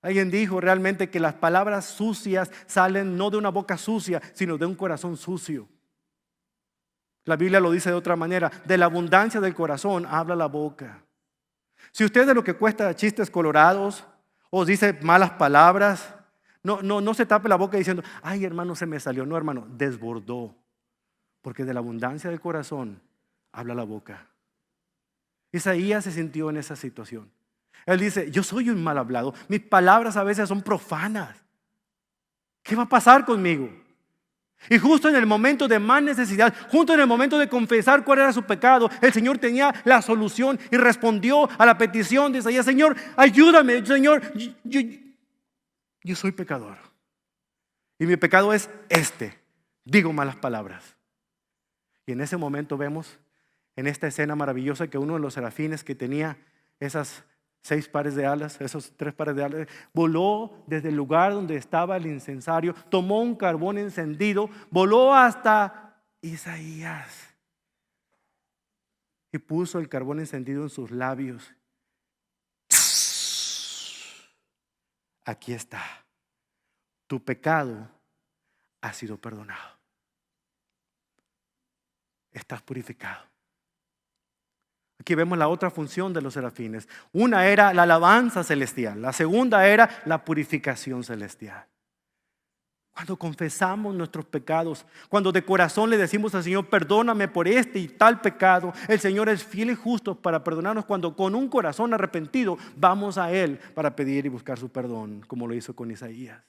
Alguien dijo realmente que las palabras sucias salen no de una boca sucia, sino de un corazón sucio. La Biblia lo dice de otra manera: de la abundancia del corazón habla la boca. Si usted de lo que cuesta chistes colorados o dice malas palabras, no se tape la boca diciendo: ay, hermano, se me salió. No, hermano, desbordó. Porque de la abundancia del corazón habla la boca. Isaías se sintió en esa situación. Él dice: yo soy un mal hablado, mis palabras a veces son profanas. ¿Qué va a pasar conmigo? Y justo en el momento de más necesidad, justo en el momento de confesar cuál era su pecado, el Señor tenía la solución y respondió a la petición de Isaías: Señor, ayúdame, Señor, yo soy pecador. Y mi pecado es digo malas palabras. Y en ese momento vemos en esta escena maravillosa que uno de los serafines que tenía esas 6 pares de alas, esos 3 pares de alas, voló desde el lugar donde estaba el incensario, tomó un carbón encendido, voló hasta Isaías y puso el carbón encendido en sus labios. Aquí está, tu pecado ha sido perdonado. Estás purificado. Aquí vemos la otra función de los serafines. Una era la alabanza celestial. La segunda era la purificación celestial. Cuando confesamos nuestros pecados, cuando de corazón le decimos al Señor, perdóname por este y tal pecado, el Señor es fiel y justo para perdonarnos cuando con un corazón arrepentido vamos a Él para pedir y buscar su perdón, como lo hizo con Isaías.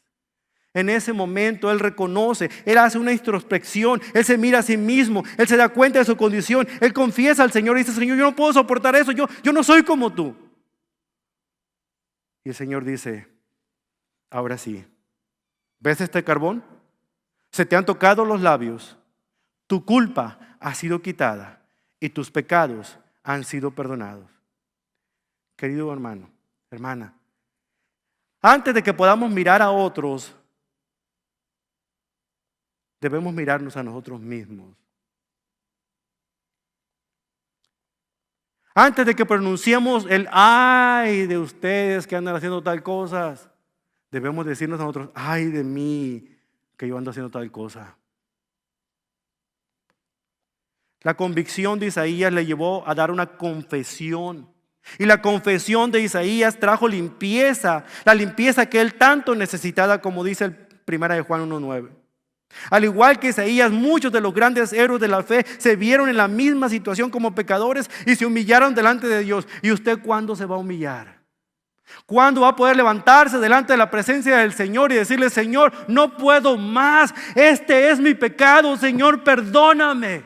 En ese momento Él reconoce, Él hace una introspección, Él se mira a sí mismo, Él se da cuenta de su condición, Él confiesa al Señor y dice, Señor, yo no puedo soportar eso, yo no soy como tú. Y el Señor dice, ahora sí, ¿ves este carbón? Se te han tocado los labios, tu culpa ha sido quitada y tus pecados han sido perdonados. Querido hermano, hermana, antes de que podamos mirar a otros, debemos mirarnos a nosotros mismos. Antes de que pronunciemos el ay de ustedes que andan haciendo tal cosas, debemos decirnos a nosotros, ay de mí que yo ando haciendo tal cosa. La convicción de Isaías le llevó a dar una confesión. Y la confesión de Isaías trajo limpieza, la limpieza que él tanto necesitaba, como dice el 1 de Juan 1:9. Al igual que Isaías, muchos de los grandes héroes de la fe se vieron en la misma situación como pecadores y se humillaron delante de Dios. ¿Y usted cuándo se va a humillar? ¿Cuándo va a poder levantarse delante de la presencia del Señor y decirle, Señor, no puedo más, este es mi pecado, Señor, perdóname?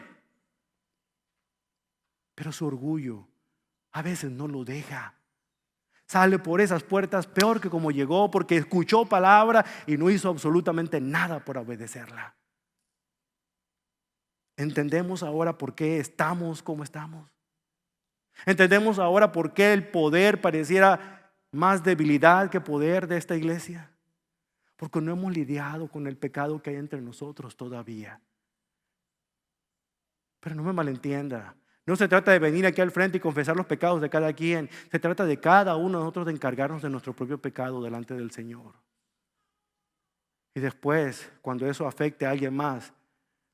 Pero su orgullo a veces no lo deja. Sale por esas puertas peor que como llegó, porque escuchó palabra y no hizo absolutamente nada por obedecerla. Entendemos ahora por qué estamos como estamos. Entendemos ahora por qué el poder pareciera más debilidad que poder de esta iglesia. Porque no hemos lidiado con el pecado que hay entre nosotros todavía. Pero no me malentienda. No se trata de venir aquí al frente y confesar los pecados de cada quien. Se trata de cada uno de nosotros de encargarnos de nuestro propio pecado delante del Señor. Y después, cuando eso afecte a alguien más,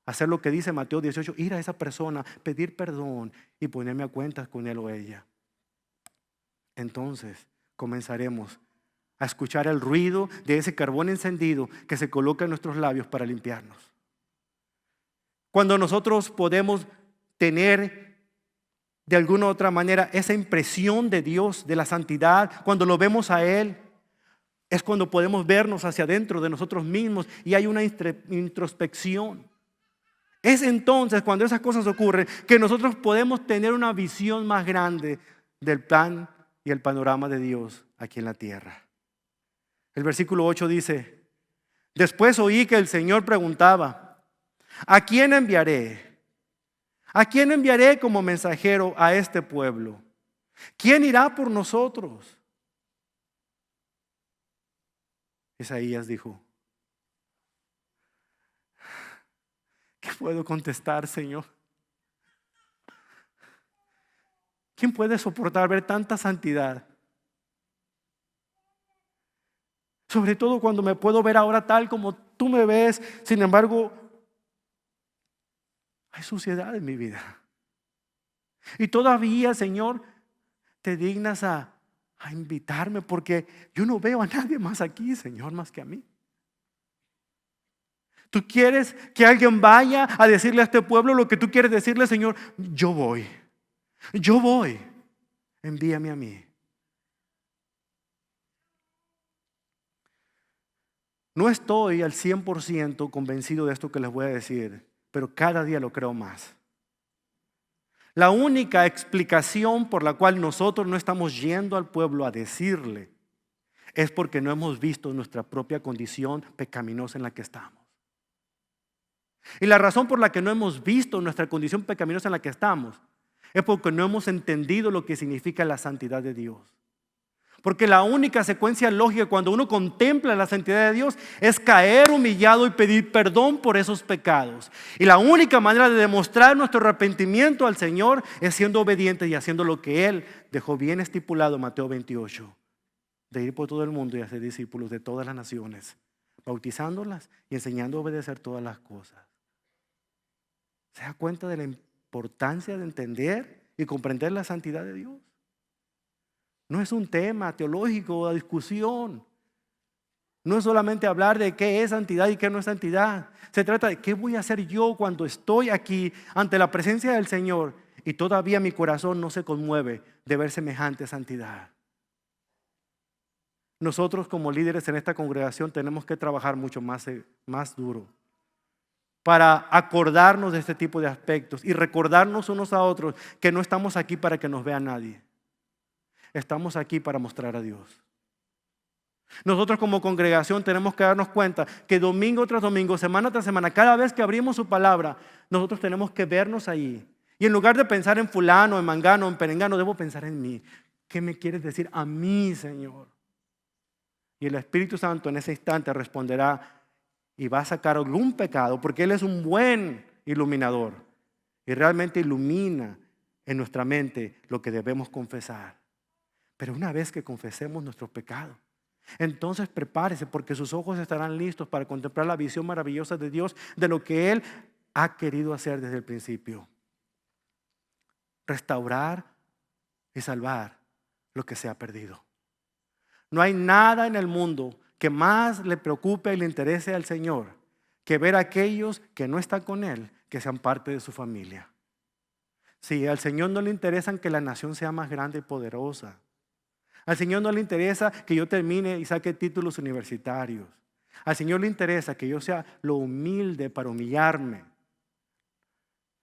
hacer lo que dice Mateo 18, ir a esa persona, pedir perdón y ponerme a cuentas con él o ella. Entonces comenzaremos a escuchar el ruido de ese carbón encendido que se coloca en nuestros labios para limpiarnos. Cuando nosotros podemos tener de alguna u otra manera esa impresión de Dios, de la santidad, cuando lo vemos a Él, es cuando podemos vernos hacia adentro de nosotros mismos y hay una introspección. Es entonces cuando esas cosas ocurren que nosotros podemos tener una visión más grande del plan y el panorama de Dios aquí en la tierra. El versículo 8 dice, después oí que el Señor preguntaba, ¿a quién enviaré? ¿A quién enviaré como mensajero a este pueblo? ¿Quién irá por nosotros? Isaías dijo, ¿qué puedo contestar, Señor? ¿Quién puede soportar ver tanta santidad? Sobre todo cuando me puedo ver ahora tal como tú me ves, sin embargo, hay suciedad en mi vida. Y todavía, Señor, te dignas a invitarme porque yo no veo a nadie más aquí, Señor, más que a mí. Tú quieres que alguien vaya a decirle a este pueblo lo que tú quieres decirle, Señor. Yo voy, envíame a mí. No estoy al 100% convencido de esto que les voy a decir, pero cada día lo creo más. La única explicación por la cual nosotros no estamos yendo al pueblo a decirle es porque no hemos visto nuestra propia condición pecaminosa en la que estamos. Y la razón por la que no hemos visto nuestra condición pecaminosa en la que estamos es porque no hemos entendido lo que significa la santidad de Dios. Porque la única secuencia lógica cuando uno contempla la santidad de Dios es caer humillado y pedir perdón por esos pecados. Y la única manera de demostrar nuestro arrepentimiento al Señor es siendo obedientes y haciendo lo que Él dejó bien estipulado en Mateo 28. De ir por todo el mundo y hacer discípulos de todas las naciones, bautizándolas y enseñando a obedecer todas las cosas. ¿Se da cuenta de la importancia de entender y comprender la santidad de Dios? No es un tema teológico o de discusión. No es solamente hablar de qué es santidad y qué no es santidad. Se trata de qué voy a hacer yo cuando estoy aquí ante la presencia del Señor y todavía mi corazón no se conmueve de ver semejante santidad. Nosotros como líderes en esta congregación tenemos que trabajar mucho más duro para acordarnos de este tipo de aspectos y recordarnos unos a otros que no estamos aquí para que nos vea nadie. Estamos aquí para mostrar a Dios. Nosotros como congregación tenemos que darnos cuenta que domingo tras domingo, semana tras semana, cada vez que abrimos su palabra, nosotros tenemos que vernos ahí. Y en lugar de pensar en fulano, en mangano, en perengano, debo pensar en mí. ¿Qué me quieres decir a mí, Señor? Y el Espíritu Santo en ese instante responderá y va a sacar algún pecado, porque Él es un buen iluminador y realmente ilumina en nuestra mente lo que debemos confesar. Pero una vez que confesemos nuestros pecados, entonces prepárese, porque sus ojos estarán listos para contemplar la visión maravillosa de Dios, de lo que Él ha querido hacer desde el principio. Restaurar y salvar lo que se ha perdido. No hay nada en el mundo que más le preocupe y le interese al Señor que ver a aquellos que no están con Él, que sean parte de su familia. Sí, al Señor no le interesa que la nación sea más grande y poderosa. Al Señor no le interesa que yo termine y saque títulos universitarios. Al Señor le interesa que yo sea lo humilde para humillarme,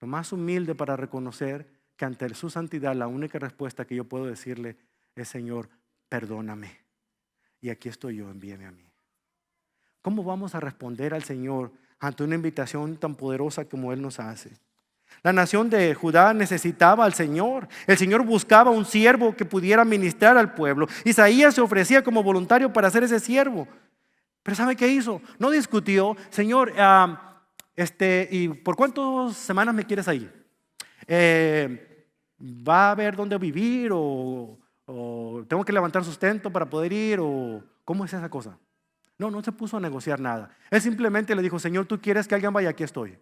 lo más humilde para reconocer que ante su santidad la única respuesta que yo puedo decirle es: Señor, perdóname. Y aquí estoy yo, envíame a mí. ¿Cómo vamos a responder al Señor ante una invitación tan poderosa como Él nos hace? La nación de Judá necesitaba al Señor. El Señor buscaba un siervo que pudiera ministrar al pueblo. Isaías se ofrecía como voluntario para ser ese siervo. Pero ¿sabe qué hizo? No discutió: Señor, ¿y por cuántas semanas me quieres ahí? ¿Va a haber dónde vivir? ¿O tengo que levantar sustento para poder ir? ¿O cómo es esa cosa? No se puso a negociar nada. Él simplemente le dijo: Señor, ¿tú quieres que alguien vaya? Aquí estoy.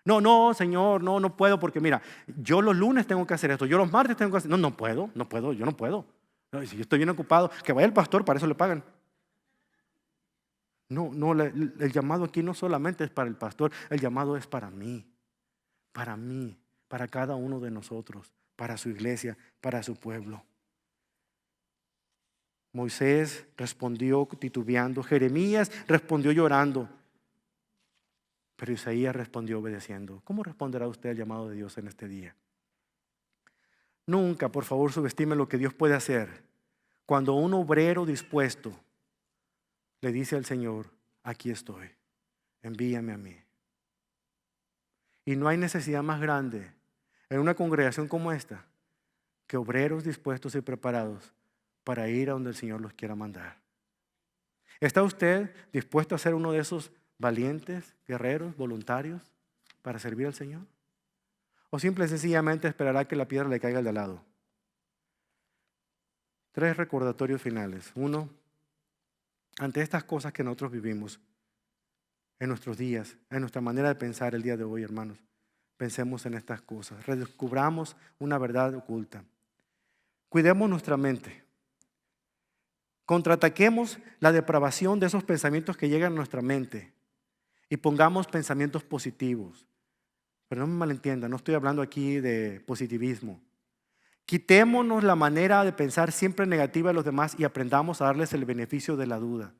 No, Señor, no puedo, porque mira, yo los lunes tengo que hacer esto, yo los martes tengo que hacer. No puedo, yo no puedo. No, si yo estoy bien ocupado, que vaya el pastor, para eso le pagan. El llamado aquí no solamente es para el pastor, el llamado es para mí, para cada uno de nosotros, para su iglesia, para su pueblo. Moisés respondió titubeando, Jeremías respondió llorando, pero Isaías respondió obedeciendo. ¿Cómo responderá usted al llamado de Dios en este día? Nunca, por favor, subestime lo que Dios puede hacer cuando un obrero dispuesto le dice al Señor: aquí estoy, envíame a mí. Y no hay necesidad más grande en una congregación como esta que obreros dispuestos y preparados para ir a donde el Señor los quiera mandar. ¿Está usted dispuesto a ser uno de esos valientes, guerreros, voluntarios para servir al Señor? ¿O simple y sencillamente esperará que la piedra le caiga al de al lado? 3 recordatorios finales. 1, ante estas cosas que nosotros vivimos en nuestros días, en nuestra manera de pensar el día de hoy, hermanos, pensemos en estas cosas. Redescubramos una verdad oculta. Cuidemos nuestra mente. Contraataquemos la depravación de esos pensamientos que llegan a nuestra mente y pongamos pensamientos positivos. Pero no me malentiendan, no estoy hablando aquí de positivismo. Quitémonos la manera de pensar siempre negativa de los demás y aprendamos a darles el beneficio de la duda.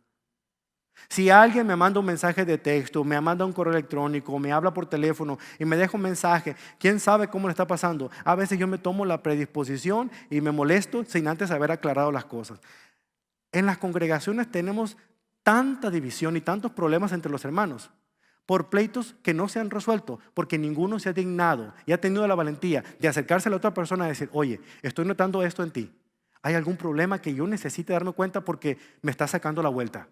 Si alguien me manda un mensaje de texto, me manda un correo electrónico, me habla por teléfono y me deja un mensaje, ¿quién sabe cómo le está pasando? A veces yo me tomo la predisposición y me molesto sin antes haber aclarado las cosas. En las congregaciones tenemos tanta división y tantos problemas entre los hermanos por pleitos que no se han resuelto, porque ninguno se ha dignado y ha tenido la valentía de acercarse a la otra persona y decir: oye, estoy notando esto en ti. ¿Hay algún problema que yo necesite darme cuenta porque me está sacando la vuelta?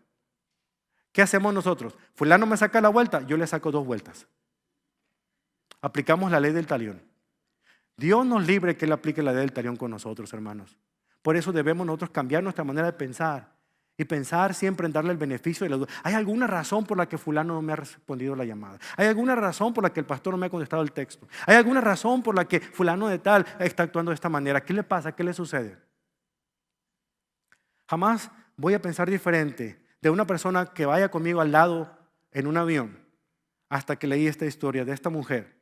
¿Qué hacemos nosotros? Fulano me saca la vuelta, yo le saco 2 vueltas. Aplicamos la ley del talión. Dios nos libre que Él aplique la ley del talión con nosotros, hermanos. Por eso debemos nosotros cambiar nuestra manera de pensar y pensar siempre en darle el beneficio de la duda. ¿Hay alguna razón por la que fulano no me ha respondido la llamada? ¿Hay alguna razón por la que el pastor no me ha contestado el texto? ¿Hay alguna razón por la que fulano de tal está actuando de esta manera? ¿Qué le pasa? ¿Qué le sucede? Jamás voy a pensar diferente de una persona que vaya conmigo al lado en un avión hasta que leí esta historia de esta mujer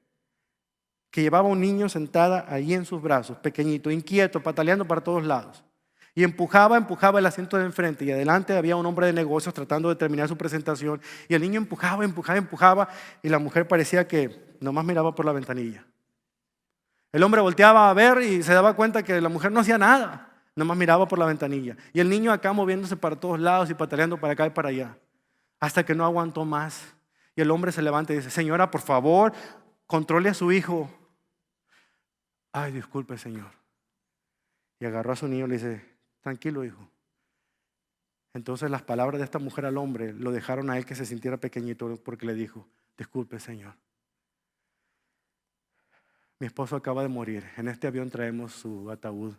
que llevaba un niño sentada ahí en sus brazos, pequeñito, inquieto, pataleando para todos lados. Y empujaba el asiento de enfrente y adelante había un hombre de negocios tratando de terminar su presentación y el niño empujaba y la mujer parecía que nomás miraba por la ventanilla. El hombre volteaba a ver y se daba cuenta que la mujer no hacía nada, nomás miraba por la ventanilla. Y el niño acá moviéndose para todos lados y pataleando para acá y para allá, hasta que no aguantó más. Y el hombre se levanta y dice: señora, por favor, controle a su hijo. Ay, disculpe, señor. Y agarró a su niño y le dice: tranquilo, hijo. Entonces las palabras de esta mujer al hombre lo dejaron a él que se sintiera pequeñito, porque le dijo: disculpe, señor, mi esposo acaba de morir. En este avión traemos su ataúd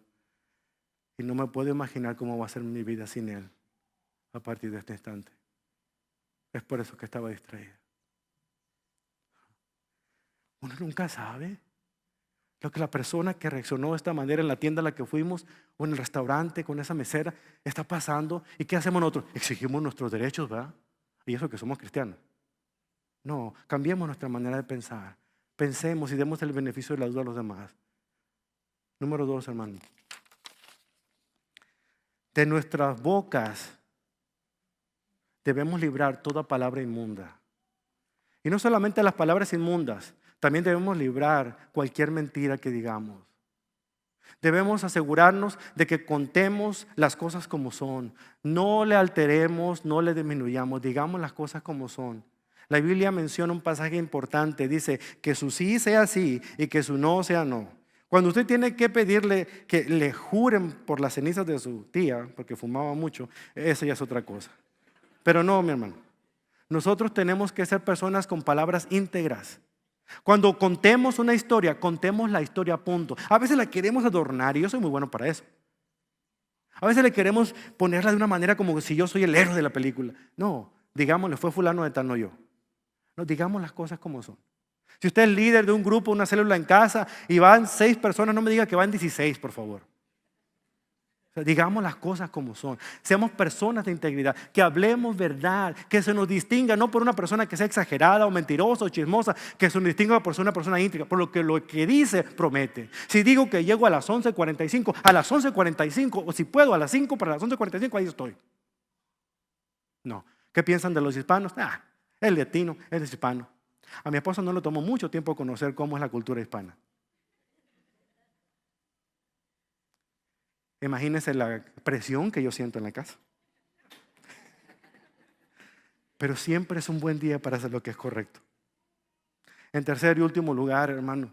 y no me puedo imaginar cómo va a ser mi vida sin él a partir de este instante. Es por eso que estaba distraída. Uno nunca sabe lo que la persona que reaccionó de esta manera en la tienda a la que fuimos o en el restaurante con esa mesera está pasando. ¿Y qué hacemos nosotros? Exigimos nuestros derechos, ¿verdad? Y eso que somos cristianos. No, cambiemos nuestra manera de pensar. Pensemos y demos el beneficio de la duda a los demás. Número 2, hermano. De nuestras bocas debemos librar toda palabra inmunda. Y no solamente las palabras inmundas, también debemos librar cualquier mentira que digamos. Debemos asegurarnos de que contemos las cosas como son. No le alteremos, no le disminuyamos, digamos las cosas como son. La Biblia menciona un pasaje importante, dice que su sí sea sí y que su no sea no. Cuando usted tiene que pedirle que le juren por las cenizas de su tía, porque fumaba mucho, eso ya es otra cosa. Pero no, mi hermano, nosotros tenemos que ser personas con palabras íntegras. Cuando contemos una historia, contemos la historia, punto. A veces la queremos adornar y yo soy muy bueno para eso. A veces le queremos ponerla de una manera como si yo soy el héroe de la película. No, digámosle, fue fulano de tal, no yo. No, digamos las cosas como son. Si usted es líder de un grupo, una célula en casa y van 6 personas, no me diga que van 16, por favor. O sea, digamos las cosas como son. Seamos personas de integridad, que hablemos verdad, que se nos distinga no por una persona que sea exagerada o mentirosa o chismosa, que se nos distinga por ser una persona íntegra, por lo que dice, promete. Si digo que llego a las 11:45, a las 11:45, o si puedo a las 5 para las 11:45, ahí estoy. No. ¿Qué piensan de los hispanos? El latino, él es hispano. A mi esposa no le tomó mucho tiempo conocer cómo es la cultura hispana. Imagínense la presión que yo siento en la casa. Pero siempre es un buen día para hacer lo que es correcto. En tercer y último lugar, hermano,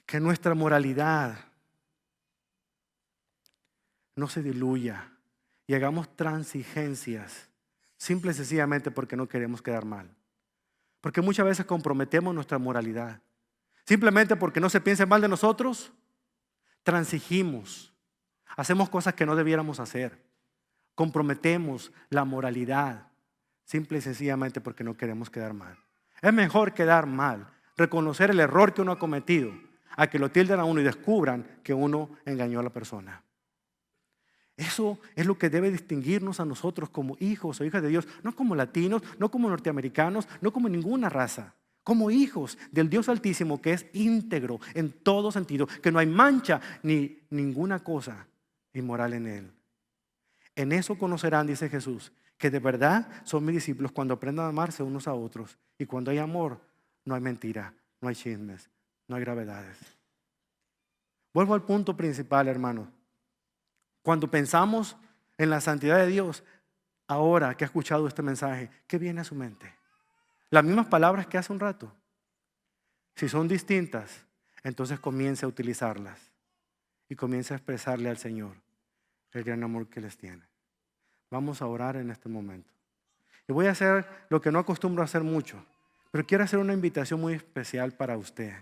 que nuestra moralidad no se diluya y hagamos transigencias, simple y sencillamente porque no queremos quedar mal. Porque muchas veces comprometemos nuestra moralidad. Simplemente porque no se piense mal de nosotros, transigimos, hacemos cosas que no debiéramos hacer, comprometemos la moralidad, simple y sencillamente porque no queremos quedar mal. Es mejor quedar mal, reconocer el error que uno ha cometido, a que lo tilden a uno y descubran que uno engañó a la persona. Eso es lo que debe distinguirnos a nosotros como hijos o hijas de Dios, no como latinos, no como norteamericanos, no como ninguna raza. Como hijos del Dios Altísimo, que es íntegro en todo sentido, que no hay mancha ni ninguna cosa inmoral en él. En eso conocerán, dice Jesús, que de verdad son mis discípulos cuando aprendan a amarse unos a otros. Y cuando hay amor, no hay mentira, no hay chismes, no hay gravedades. Vuelvo al punto principal, hermanos. Cuando pensamos en la santidad de Dios, ahora que ha escuchado este mensaje, ¿qué viene a su mente? Las mismas palabras que hace un rato. Si son distintas, entonces comience a utilizarlas y comience a expresarle al Señor el gran amor que les tiene. Vamos a orar en este momento. Y voy a hacer lo que no acostumbro a hacer mucho, pero quiero hacer una invitación muy especial para usted.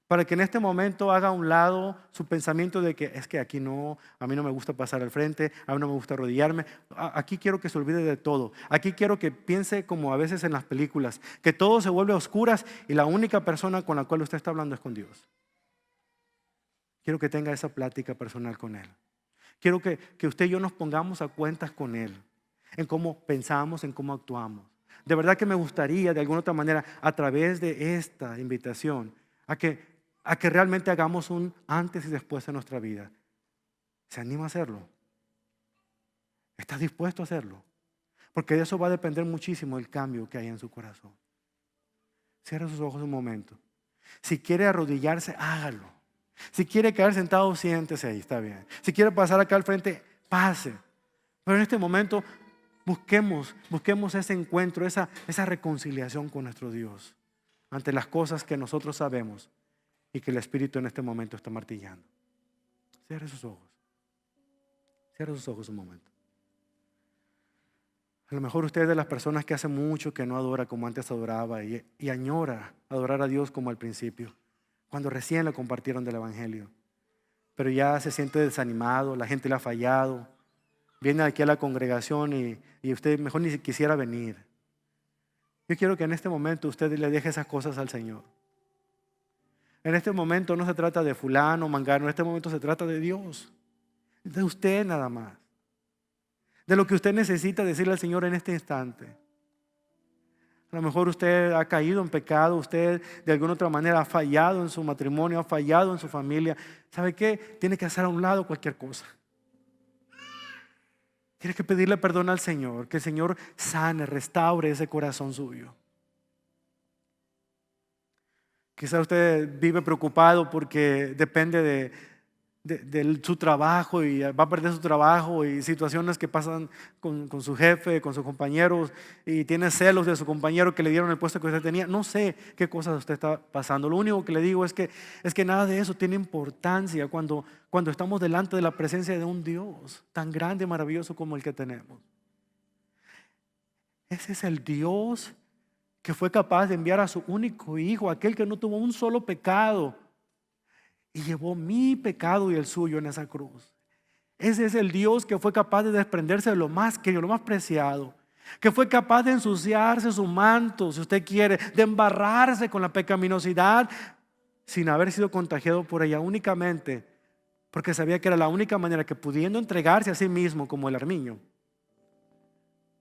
Para que en este momento haga a un lado su pensamiento de que es que aquí no, a mí no me gusta pasar al frente, a mí no me gusta arrodillarme. Aquí quiero que se olvide de todo. Aquí quiero que piense como a veces en las películas, que todo se vuelve a oscuras y la única persona con la cual usted está hablando es con Dios. Quiero que tenga esa plática personal con Él. Quiero que usted y yo nos pongamos a cuentas con Él, en cómo pensamos, en cómo actuamos. De verdad que me gustaría, de alguna otra manera, a través de esta invitación, a que realmente hagamos un antes y después en nuestra vida. ¿Se anima a hacerlo? ¿Estás dispuesto a hacerlo? Porque de eso va a depender muchísimo el cambio que hay en su corazón. Cierre sus ojos un momento. Si quiere arrodillarse, hágalo. Si quiere quedar sentado, siéntese ahí, está bien. Si quiere pasar acá al frente, pase. Pero en este momento busquemos ese encuentro, esa reconciliación con nuestro Dios ante las cosas que nosotros sabemos y que el Espíritu en este momento está martillando. Cierre sus ojos. Cierre sus ojos un momento. A lo mejor usted es de las personas que hace mucho que no adora como antes adoraba y añora adorar a Dios como al principio, cuando recién le compartieron del Evangelio. Pero ya se siente desanimado, la gente le ha fallado. Viene aquí a la congregación y usted mejor ni quisiera venir. Yo quiero que en este momento usted le deje esas cosas al Señor. En este momento no se trata de fulano, mangano, en este momento se trata de Dios, de usted nada más. De lo que usted necesita decirle al Señor en este instante. A lo mejor usted ha caído en pecado, usted de alguna otra manera ha fallado en su matrimonio, ha fallado en su familia. ¿Sabe qué? Tiene que hacer a un lado cualquier cosa. Tiene que pedirle perdón al Señor, que el Señor sane, restaure ese corazón suyo. Quizá usted vive preocupado porque depende de su trabajo y va a perder su trabajo y situaciones que pasan con su jefe, con sus compañeros y tiene celos de su compañero que le dieron el puesto que usted tenía. No sé qué cosas usted está pasando. Lo único que le digo es que nada de eso tiene importancia cuando estamos delante de la presencia de un Dios tan grande y maravilloso como el que tenemos. Ese es el Dios que fue capaz de enviar a su único hijo, aquel que no tuvo un solo pecado, y llevó mi pecado y el suyo en esa cruz. Ese es el Dios que fue capaz de desprenderse de lo más querido, lo más preciado. Que fue capaz de ensuciarse su manto, si usted quiere, de embarrarse con la pecaminosidad sin haber sido contagiado por ella únicamente, porque sabía que era la única manera que, pudiendo entregarse a sí mismo como el armiño,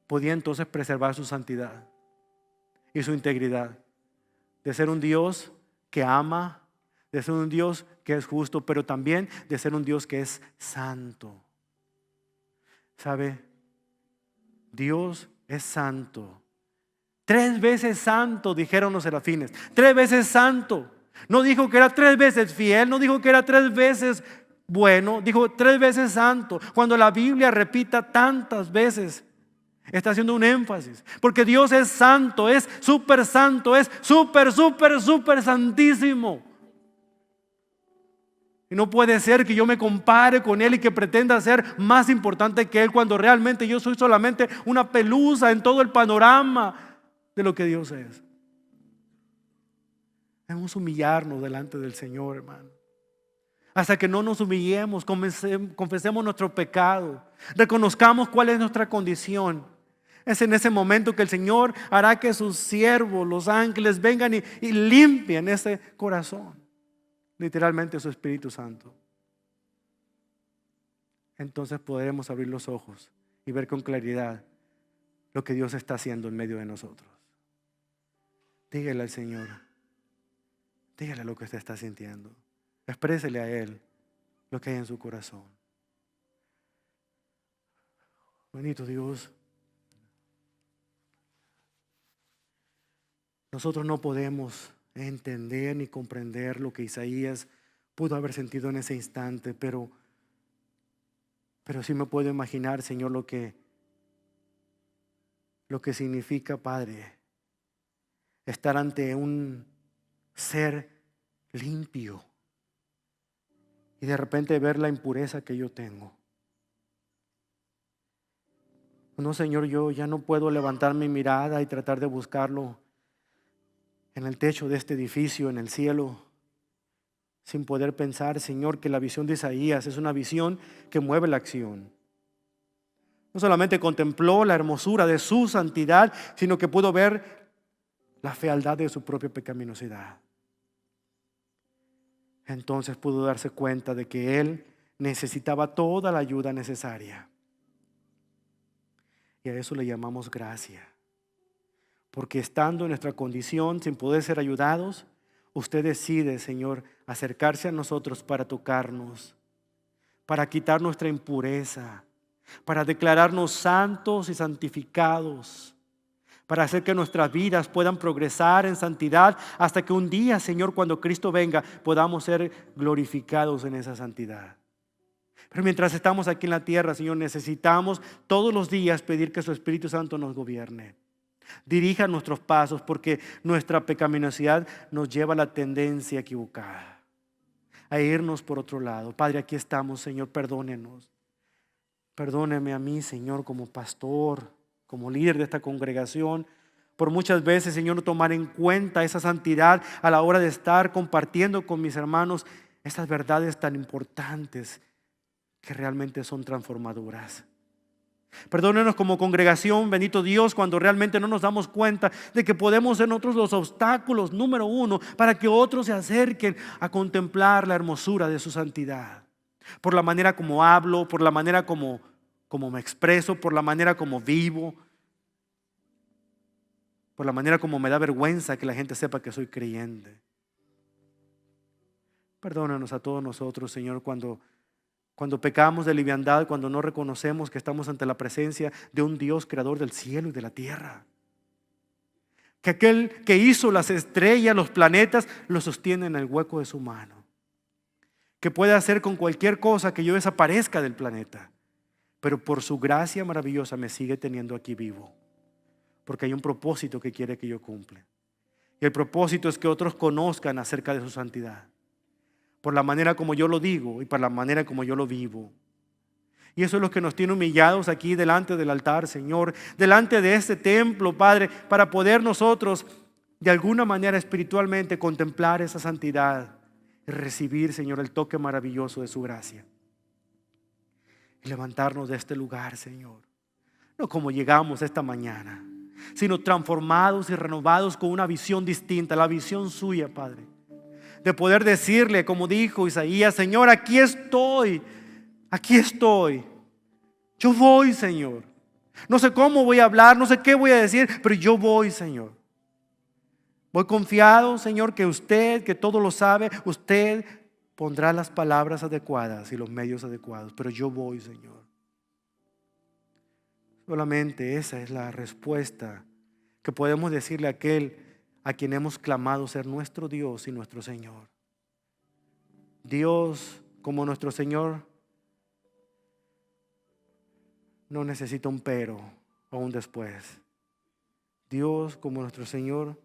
podía entonces preservar su santidad y su integridad. De ser un Dios que ama, de ser un Dios que es justo, pero también de ser un Dios que es santo. ¿Sabe? Dios es santo. 3 veces santo, dijeron los serafines. 3 veces santo. No dijo que era 3 veces fiel, no dijo que era 3 veces bueno, dijo 3 veces santo. Cuando la Biblia repita tantas veces, está haciendo un énfasis, porque Dios es santo, es súper santo, es súper santísimo. Y no puede ser que yo me compare con Él y que pretenda ser más importante que Él, cuando realmente yo soy solamente una pelusa en todo el panorama de lo que Dios es. Debemos humillarnos delante del Señor, hermano. Hasta que no nos humillemos, confesemos nuestro pecado, reconozcamos cuál es nuestra condición. Es en ese momento que el Señor hará que sus siervos, los ángeles, vengan y limpien ese corazón. Literalmente su Espíritu Santo. Entonces podremos abrir los ojos y ver con claridad lo que Dios está haciendo en medio de nosotros. Dígale al Señor, dígale lo que usted está sintiendo. Exprésele a Él lo que hay en su corazón. Bendito Dios. Nosotros no podemos entender ni comprender lo que Isaías pudo haber sentido en ese instante, pero sí me puedo imaginar, Señor, lo que significa, Padre, estar ante un ser limpio y de repente ver la impureza que yo tengo. No, Señor, yo ya no puedo levantar mi mirada y tratar de buscarlo en el techo de este edificio, en el cielo, sin poder pensar, Señor, que la visión de Isaías es una visión que mueve la acción. No solamente contempló la hermosura de su santidad, sino que pudo ver la fealdad de su propia pecaminosidad. Entonces pudo darse cuenta de que Él necesitaba toda la ayuda necesaria. Y a eso le llamamos gracia. Porque estando en nuestra condición, sin poder ser ayudados, usted decide, Señor, acercarse a nosotros para tocarnos, para quitar nuestra impureza, para declararnos santos y santificados, para hacer que nuestras vidas puedan progresar en santidad hasta que un día, Señor, cuando Cristo venga, podamos ser glorificados en esa santidad. Pero mientras estamos aquí en la tierra, Señor, necesitamos todos los días pedir que su Espíritu Santo nos gobierne. Dirija nuestros pasos, porque nuestra pecaminosidad nos lleva a la tendencia equivocada, a irnos por otro lado. Padre, aquí estamos, Señor, perdónenos. Perdóneme a mí, Señor, como pastor, como líder de esta congregación, por muchas veces, Señor, no tomar en cuenta esa santidad a la hora de estar compartiendo con mis hermanos estas verdades tan importantes que realmente son transformadoras. Perdónenos como congregación, bendito Dios, cuando realmente no nos damos cuenta de que podemos ser nosotros los obstáculos número uno para que otros se acerquen a contemplar la hermosura de su santidad. Por la manera como hablo, por la manera como me expreso, por la manera como vivo, por la manera como me da vergüenza que la gente sepa que soy creyente. Perdónanos a todos nosotros, Señor, cuando pecamos de liviandad, cuando no reconocemos que estamos ante la presencia de un Dios creador del cielo y de la tierra. Que aquel que hizo las estrellas, los planetas, los sostiene en el hueco de su mano. Que puede hacer con cualquier cosa que yo desaparezca del planeta. Pero por su gracia maravillosa me sigue teniendo aquí vivo. Porque hay un propósito que quiere que yo cumpla. Y el propósito es que otros conozcan acerca de su santidad. Por la manera como yo lo digo y por la manera como yo lo vivo. Y eso es lo que nos tiene humillados aquí delante del altar, Señor, delante de este templo, Padre, para poder nosotros de alguna manera espiritualmente contemplar esa santidad y recibir, Señor, el toque maravilloso de su gracia. Y levantarnos de este lugar, Señor, no como llegamos esta mañana, sino transformados y renovados con una visión distinta, la visión suya, Padre. De poder decirle, como dijo Isaías, Señor, aquí estoy, yo voy, Señor. No sé cómo voy a hablar, no sé qué voy a decir, pero yo voy, Señor. Voy confiado, Señor, que usted, que todo lo sabe, usted pondrá las palabras adecuadas y los medios adecuados, pero yo voy, Señor. Solamente esa es la respuesta que podemos decirle a aquel a quien hemos clamado ser nuestro Dios y nuestro Señor. Dios como nuestro Señor no necesita un pero o un después. Dios como nuestro Señor,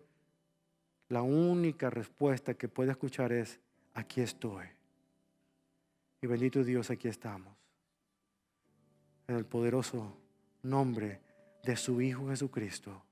la única respuesta que puede escuchar es: aquí estoy. Y bendito Dios, aquí estamos. En el poderoso nombre de su Hijo Jesucristo.